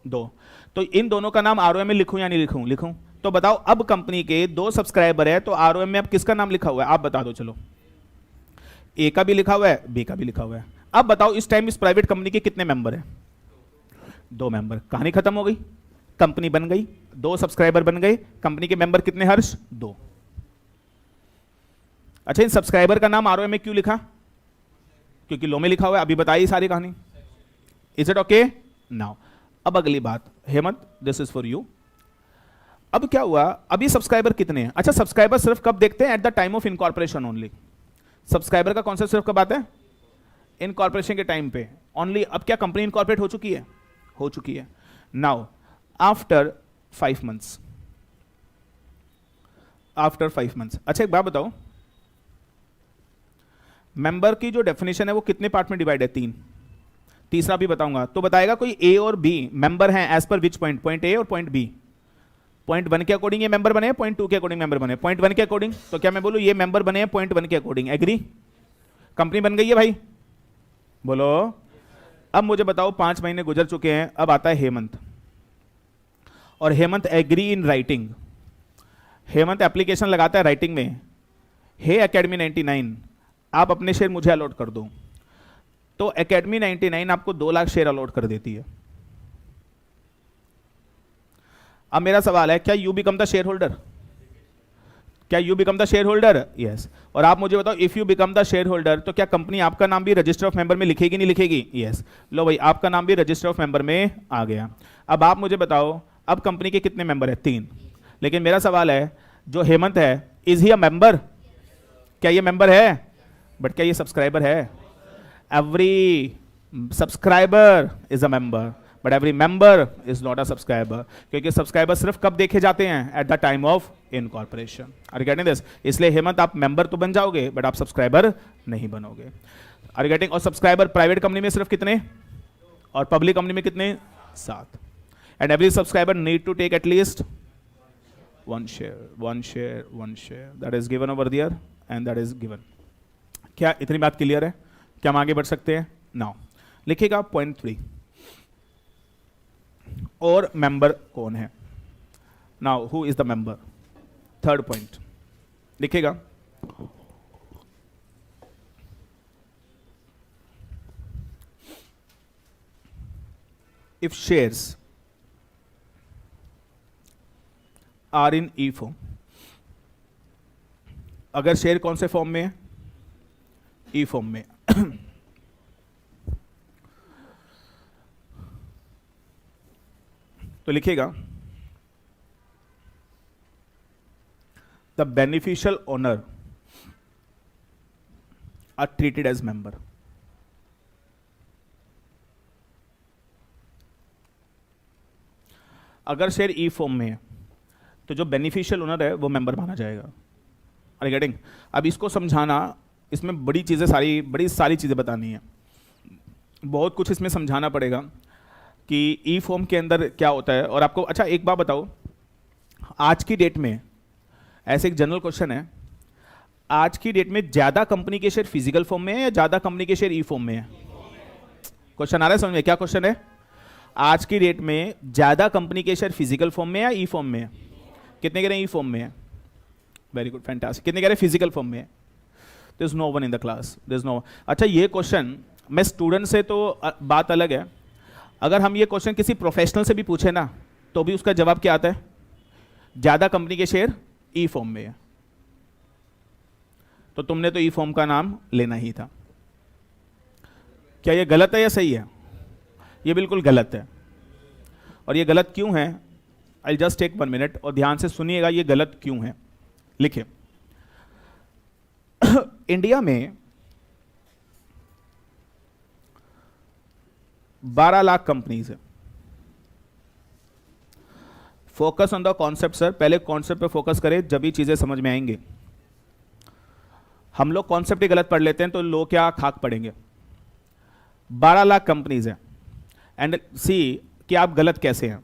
2। तो इन दोनों का नाम आरओएम में लिखूं या नहीं लिखूं? लिखूं। तो बताओ अब कंपनी के 2 सब्सक्राइबर है, तो आरओएम में अब किसका नाम लिखा हुआ है? आप बता दो। चलो, ए का भी लिखा हुआ है, बी का भी लिखा हुआ है। अब बताओ इस टाइम इस प्राइवेट कंपनी के कितने मेंबर हैं? 2 मेंबर। कहानी खत्म हो गई, कंपनी बन गई, 2 सब्सक्राइबर बन गए, कंपनी के मेंबर कितने हर्ष? 2। अच्छा, इन सब्सक्राइबर का नाम आरओएम में क्यों लिखा? क्योंकि लो में लिखा हुआ है, अभी बताइए सारी कहानी। Is it okay? नाउ अब अगली बात, Hemant this is for you. अब क्या हुआ, अभी सब्सक्राइबर कितने हैं? अच्छा, सब्सक्राइबर सिर्फ कब देखते हैं? At the time of incorporation only. Subscriber का कॉन्सेप्ट सिर्फ कब आता है? इनकॉर्पोरेशन के टाइम पे ओनली। अब क्या कंपनी इनकॉर्पोरेट हो चुकी है? हो चुकी है। Now after 5 months, after 5 months. अच्छा एक बात बताओ, मेंबर की जो डेफिनेशन है वो कितने पार्ट में डिवाइड है? 3। तीसरा भी बताऊंगा। तो बताएगा कोई ए और बी मेंबर हैं as per which point? Point A और पॉइंट बी। पॉइंट 1 के अकॉर्डिंग ये मेंबर बने हैं, पॉइंट 2 के अकॉर्डिंग मेंबर बने। पॉइंट 1 के अकॉर्डिंग तो क्या मैं बोलूं ये मेंबर बने हैं पॉइंट 1 के अकॉर्डिंग, एग्री? कंपनी बन गई है भाई, बोलो। अब मुझे बताओ 5 महीने गुजर चुके हैं, अब आता है हेमंत, और Hemant agree in writing. Hemant application लगाता है राइटिंग में, हे एकेडमी 99 आप अपने शेयर मुझे अलॉट कर दो। तो एकेडमी 99 आपको 2 लाख शेयर अलॉट कर देती है। अब मेरा सवाल है, क्या you become the share holder? क्या you become the share holder? Yes. और आप मुझे बताओ, if you become the share holder तो क्या कंपनी आपका नाम भी रजिस्टर ऑफ मेंबर में लिखेगी नहीं लिखेगी? यस। लो भाई, आपका नाम भी रजिस्टर ऑफ मेंबर में आ गया। अब आप मुझे बताओ, अब कंपनी के कितने मेंबर है? 3। लेकिन मेरा सवाल है, जो हेमंत है इज ही अ मेंबर? क्या ये मेंबर है? बट क्या ये सब्सक्राइबर है? Every subscriber is a member, but every member is not a subscriber. क्योंकि सब्सक्राइबर सिर्फ कब देखे जाते हैं? At the time of incorporation. Are you getting this? इसलिए हेमंत आप मेंबर तो बन जाओगे बट आप सब्सक्राइबर नहीं बनोगे। Are you getting? और सब्सक्राइबर प्राइवेट कंपनी में सिर्फ कितने और पब्लिक कंपनी में कितने? 7। And every subscriber need to take at least 1 share that is given over there and that is given. क्या इतनी बात क्लियर है? क्या हम आगे बढ़ सकते हैं? नाउ लिखिएगा पॉइंट 3, और मेंबर कौन है? Now who is the member? Third point लिखिएगा, if shares are in e form. अगर शेयर कौन से फॉर्म में है? ई फॉर्म में। तो लिखिएगा, the beneficial owner are treated as member. अगर शेयर ई फॉर्म में है तो जो बेनिफिशियल ओनर है वो मेंबर माना जाएगा। Are you getting? अब इसको समझाना, इसमें बड़ी सारी चीज़ें बतानी है, बहुत कुछ इसमें समझाना पड़ेगा कि ई फॉर्म के अंदर क्या होता है। और आपको अच्छा एक बात बताओ, आज की डेट में ऐसे एक जनरल क्वेश्चन है, आज की डेट में ज़्यादा कंपनी के शेयर फिजिकल फॉर्म में है या ज़्यादा कंपनी के शेयर ई फॉर्म में है? क्वेश्चन आ रहा है समझ में? क्या क्वेश्चन है? आज की डेट में ज़्यादा कंपनी के शेयर फिजिकल फॉर्म में या ई फॉर्म में है? कितने कह रहे हैं ई फॉर्म में है? Very good, fantastic. कितने कह रहे हैं फिजिकल फॉर्म में है? There is no one in the class, there is no. अच्छा, ये क्वेश्चन मैं स्टूडेंट से तो बात अलग है, अगर हम ये क्वेश्चन किसी प्रोफेशनल से भी पूछे ना तो भी उसका जवाब क्या आता है? ज़्यादा कंपनी के शेयर ई फॉर्म में है। तो तुमने तो ई फॉर्म का नाम लेना ही था। क्या ये गलत है या सही है? ये बिल्कुल गलत है। और ये गलत क्यों है? आई जस्ट टेक 1 मिनट और ध्यान से सुनिएगा ये गलत क्यों है। लिखिए, इंडिया में 12 लाख कंपनीज है। Focus on the concept sir, पहले कॉन्सेप्ट पे फोकस करें जब भी चीजें समझ में आएंगे। हम लोग कॉन्सेप्ट ही गलत पढ़ लेते हैं तो लोग क्या खाक पढ़ेंगे। 12 लाख कंपनीज है एंड सी कि आप गलत कैसे हैं।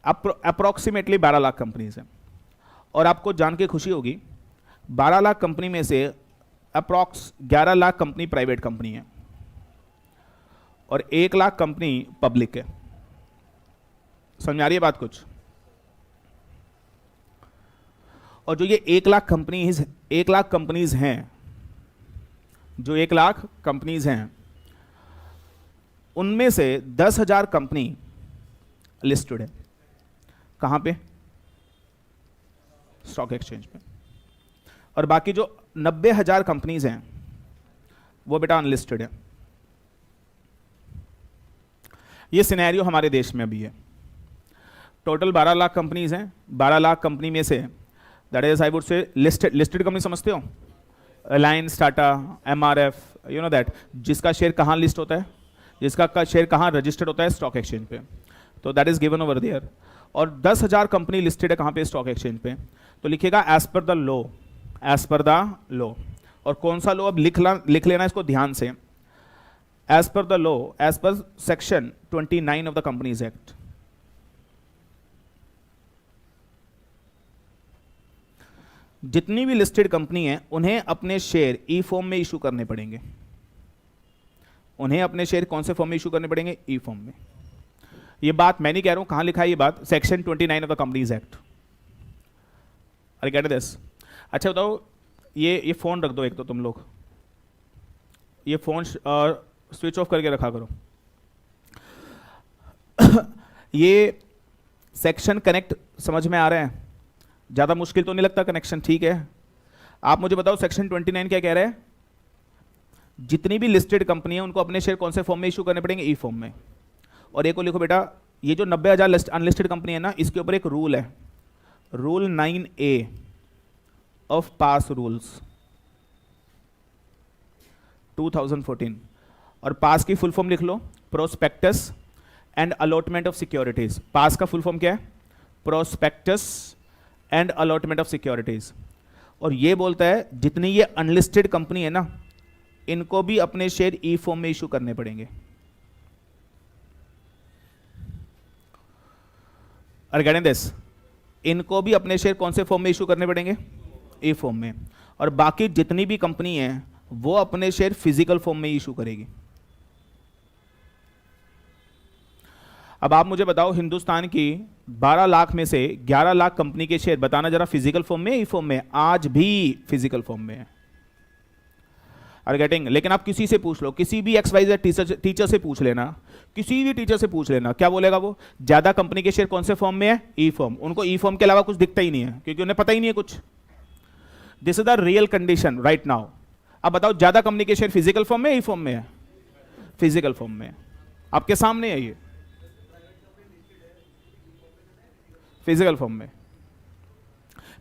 अप्रोक्सीमेटली 12 लाख कंपनीज हैं और आपको जान के खुशी होगी 12 लाख कंपनी में से approx 11 lakh company private company है और 1 लाख कंपनी पब्लिक है। समझ में आ रही है बात कुछ? और जो ये 1 लाख कंपनीज हैं, जो 1 लाख कंपनीज हैं, उनमें से 10,000 कंपनी लिस्टेड है। कहां पे? स्टॉक एक्सचेंज पे। और बाकी जो 90,000 कंपनीज हैं वो बेटा अनलिस्टेड है। ये सिनेरियो हमारे देश में अभी है। टोटल 12 लाख कंपनीज हैं। 12 लाख कंपनी में say that is I would say listed company समझते हो? Reliance, Tata, MRF, you know that, जिसका शेयर कहाँ लिस्ट होता है, जिसका शेयर कहाँ रजिस्टर्ड होता है? स्टॉक एक्सचेंज पे। तो that is given over there. और 10,000 कंपनी लिस्टेड है कहाँ पे? स्टॉक एक्सचेंज पे। तो लिखिएगा as per the law, as per the law और कौन सा लो अब लिख लेना इसको ध्यान से। As per the law, as per section 29 of the companies act, जितनी भी लिस्टेड कंपनी है उन्हें अपने शेयर ई फॉर्म में इशू करने पड़ेंगे। उन्हें अपने शेयर कौन से फॉर्म में इशू करने पड़ेंगे? ई फॉर्म में। ये बात मैं नहीं कह रहा हूं, कहां लिखा है ये बात? Section 29 of the companies act. अरे गेट दिस। अच्छा बताओ, ये फोन रख दो एक तो तुम लोग, ये फोन स्विच ऑफ करके रखा करो। ये सेक्शन कनेक्ट समझ में आ रहा है? ज़्यादा मुश्किल तो नहीं लगता कनेक्शन? ठीक है। आप मुझे बताओ सेक्शन 29 क्या कह रहा है? जितनी भी लिस्टेड कंपनी है उनको अपने शेयर कौन से फॉर्म में इशू करने पड़ेंगे? ई फॉर्म में। और एक को लिखो बेटा, ये जो 90,000 अनलिस्टेड कंपनी है ना, इसके ऊपर एक रूल है, rule 9A of pass rules 2014। और पास की फुल फॉर्म लिख लो, prospectus and allotment of securities. PAS का फुल फॉर्म क्या है? Prospectus and allotment of securities. और ये बोलता है जितनी ये अनलिस्टेड कंपनी है ना, इनको भी अपने शेयर ई फॉर्म में इशू करने पड़ेंगे। और गेटिंग दिस, इनको भी अपने शेयर कौन से फॉर्म में इशू करने पड़ेंगे? ई फॉर्म में। और बाकी जितनी भी कंपनी है वो अपने शेयर फिजिकल फॉर्म में इशू करेगी। अब आप मुझे बताओ, हिंदुस्तान की 12 लाख में से 11 लाख कंपनी के शेयर बताना जरा, फिजिकल फॉर्म में, ई फॉर्म में? आज भी फिजिकल फॉर्म में है। Are getting? लेकिन आप किसी से पूछ लो, किसी भी XYZ टीचर से पूछ लेना, किसी भी टीचर से पूछ लेना, क्या बोलेगा वो? ज्यादा कंपनी के शेयर कौन से फॉर्म में है? ई फॉर्म। उनको ई फॉर्म के अलावा कुछ दिखता ही नहीं है, क्योंकि उन्हें पता ही नहीं है कुछ। This is the real condition right now. अब बताओ, ज्यादा कंपनी के शेयर फिजिकल फॉर्म में, ई फॉर्म में है? फिजिकल फॉर्म में। आपके सामने है ये, फिजिकल फॉर्म में।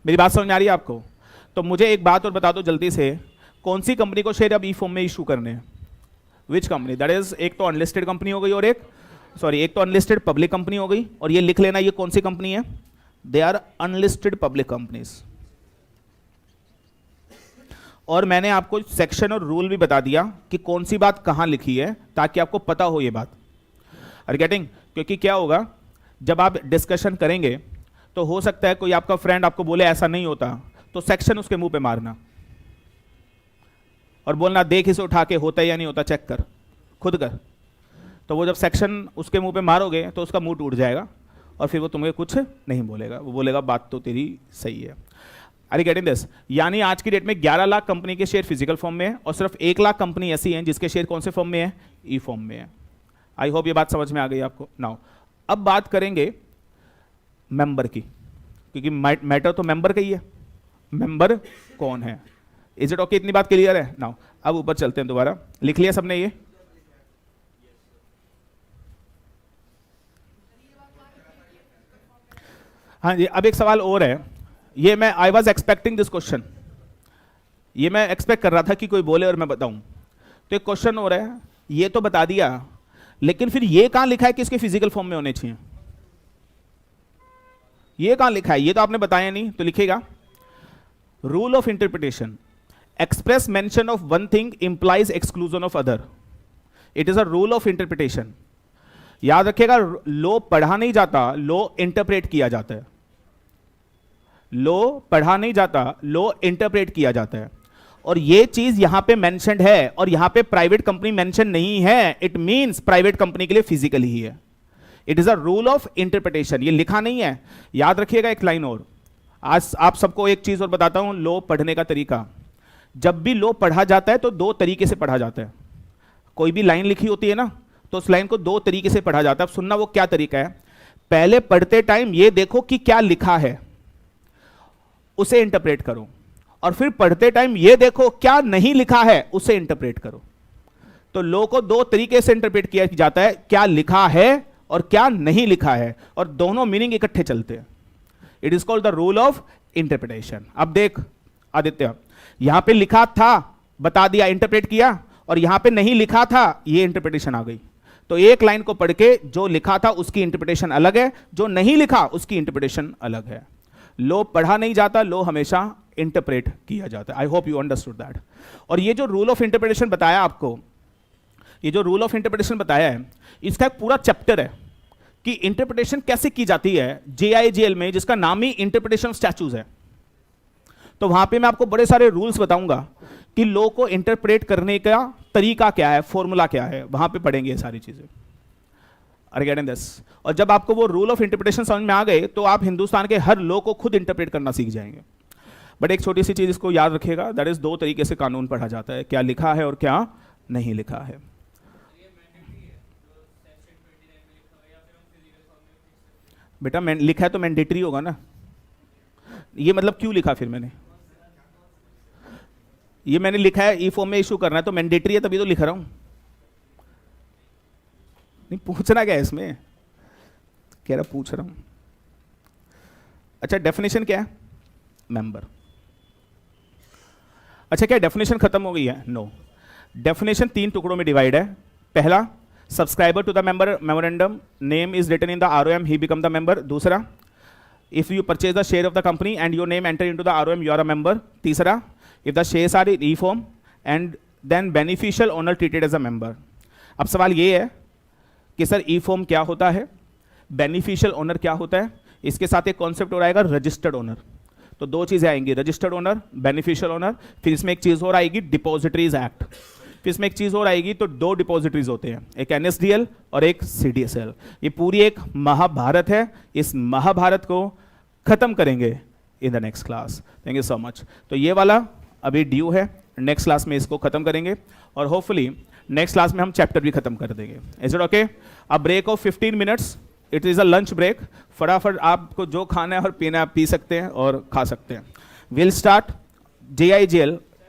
मेरी बात समझ में आ रही है आपको? तो मुझे एक बात और बता दो जल्दी से, कौन सी कंपनी को शेयर अब ई फॉर्म में इशू करने हैं? Which company? दैट इज, एक तो अनलिस्टेड कंपनी हो गई और एक तो अनलिस्टेड पब्लिक कंपनी हो गई। और ये लिख लेना, ये कौन सी कंपनी है? They are unlisted public companies. और मैंने आपको सेक्शन और रूल भी बता दिया कि कौन सी बात कहां लिखी है, ताकि आपको पता हो ये बात। Are getting? क्योंकि क्या होगा, जब आप डिस्कशन करेंगे तो हो सकता है कोई आपका फ्रेंड आपको बोले ऐसा नहीं होता, तो सेक्शन उसके मुंह पे मारना और बोलना देख इसे उठा के, होता है या नहीं होता, चेक कर, खुद कर। तो वो जब सेक्शन उसके मुंह पे मारोगे तो उसका मुंह टूट जाएगा और फिर वो तुम्हें कुछ नहीं बोलेगा, वो बोलेगा बात तो तेरी सही है। Are you getting this? यानी आज की डेट में 11 लाख कंपनी के शेयर फिजिकल फॉर्म में है और सिर्फ 1 लाख कंपनी ऐसी हैं जिसके शेयर कौन से फॉर्म में है? ई फॉर्म में है। आई होप ये बात समझ में आ गई आपको। नाउ अब बात करेंगे मेंबर की, क्योंकि मैटर तो मेंबर का ही है। मेंबर कौन है? Is it okay? इतनी बात क्लियर है? नाउ अब ऊपर चलते हैं दोबारा। लिख लिया सबने ये? हाँ जी। अब एक सवाल और है, ये मैं I was expecting this question, ये मैं एक्सपेक्ट कर रहा था कि कोई बोले और मैं बताऊं। तो एक क्वेश्चन हो रहा है, ये तो बता दिया, लेकिन फिर ये कहां लिखा है कि इसके फिजिकल फॉर्म में होने चाहिए? ये कहां लिखा है? ये तो आपने बताया नहीं, तो लिखेगा rule of interpretation, express mention of one thing implies exclusion of other. It is a rule of interpretation. याद रखिएगा, लो पढ़ा नहीं जाता, लो इंटरप्रेट किया जाता है। लो पढ़ा नहीं जाता, लो इंटरप्रेट किया जाता है। और ये चीज यहां पे मेंशन्ड है और यहां पे प्राइवेट कंपनी मेंशन नहीं है। इट मींस प्राइवेट कंपनी के लिए फिजिकल ही है। It is a rule of interpretation, ये लिखा नहीं है। याद रखिएगा एक लाइन और, आज आप सबको एक चीज और बताता हूं, लो पढ़ने का तरीका। जब भी लो पढ़ा जाता है तो 2 तरीके से पढ़ा जाता है। कोई भी लाइन लिखी होती है ना, तो उस लाइन को 2 तरीके से पढ़ा जाता है। अब सुनना वो क्या तरीका है। पहले पढ़ते टाइम ये देखो कि क्या लिखा है, उसे इंटरप्रेट करो, और फिर पढ़ते टाइम ये देखो क्या नहीं लिखा है, उसे इंटरप्रेट करो। तो लो को 2 तरीके से इंटरप्रेट किया जाता है, क्या लिखा है और क्या नहीं लिखा है, और दोनों मीनिंग इकट्ठे चलते हैं। It is called the rule of interpretation. अब देख आदित्य, यहां पे लिखा था, बता दिया, इंटरप्रेट किया, और यहां पे नहीं लिखा था, ये इंटरप्रिटेशन आ गई। तो एक लाइन को पढ़ के जो लिखा था उसकी इंटरप्रिटेशन अलग है, जो नहीं लिखा उसकी इंटरप्रिटेशन अलग है। लो पढ़ा नहीं जाता, लो हमेशा इंटरप्रेट किया जाता है। I hope you understood that. और ये जो रूल ऑफ इंटरप्रिटेशन बताया आपको, ये जो रूल ऑफ इंटरप्रिटेशन बताया है, इसका एक पूरा चैप्टर है कि इंटरप्रिटेशन कैसे की जाती है JIGL में, जिसका नाम ही इंटरप्रिटेशन स्टैचूज है। तो वहां पे मैं आपको बड़े सारे रूल्स बताऊंगा कि लॉ को इंटरप्रेट करने का तरीका क्या है, फॉर्मूला क्या है, वहां पे पढ़ेंगे ये सारी चीजें। Are getting this? और जब आपको वो रूल ऑफ इंटरप्रिटेशन समझ में आ गए तो आप हिंदुस्तान के हर लॉ को खुद इंटरप्रेट करना सीख जाएंगे। बट एक छोटी सी चीज इसको याद रखिएगा, दैट इज दो तरीके से कानून पढ़ा जाता है, क्या लिखा है और क्या नहीं लिखा है। बेटा लिखा है तो मैंडेटरी होगा ना, ये मतलब क्यों लिखा फिर मैंने, ये मैंने लिखा है ई फॉर्म में इशू करना है तो मैंडेटरी है, तभी तो लिख रहा हूं। नहीं पूछना क्या है इसमें, कह रहा पूछ रहा हूं। अच्छा डेफिनेशन क्या है, मेंबर। अच्छा क्या डेफिनेशन खत्म हो गई है? नो, डेफिनेशन 3 टुकड़ों में डिवाइड है। पहला, subscriber to the memorandum name is written in the ROM, he become the member. दूसरा, if you purchase the share of the company and your name enter into the ROM, you are a member. तीसरा, if the shares are in e-form and then beneficial owner treated as a member. अब सवाल ये है कि sir e-form क्या होता है, beneficial owner क्या होता है, इसके साथ एक कॉन्सेप्ट और आएगा रजिस्टर्ड ओनर। तो दो चीजें आएंगी, रजिस्टर्ड ओनर, बेनिफिशियल ओनर, फिर इसमें एक चीज और आएगी डिपॉजिटरीज एक्ट, फिर इसमें एक चीज और आएगी। तो दो डिपॉजिटरीज होते हैं, एक NSDL और एक CDSL। ये पूरी एक महाभारत है, इस महाभारत को खत्म करेंगे in the next class. Thank you so much. तो ये वाला अभी ड्यू है, नेक्स्ट क्लास में इसको खत्म करेंगे और होपफुली नेक्स्ट क्लास में हम चैप्टर भी खत्म कर देंगे। Is it okay? A break of 15 minutes, it is a lunch break. फटाफट आपको जो खाना है और पीना है आप पी सकते हैं और खा सकते हैं। Will start JIGL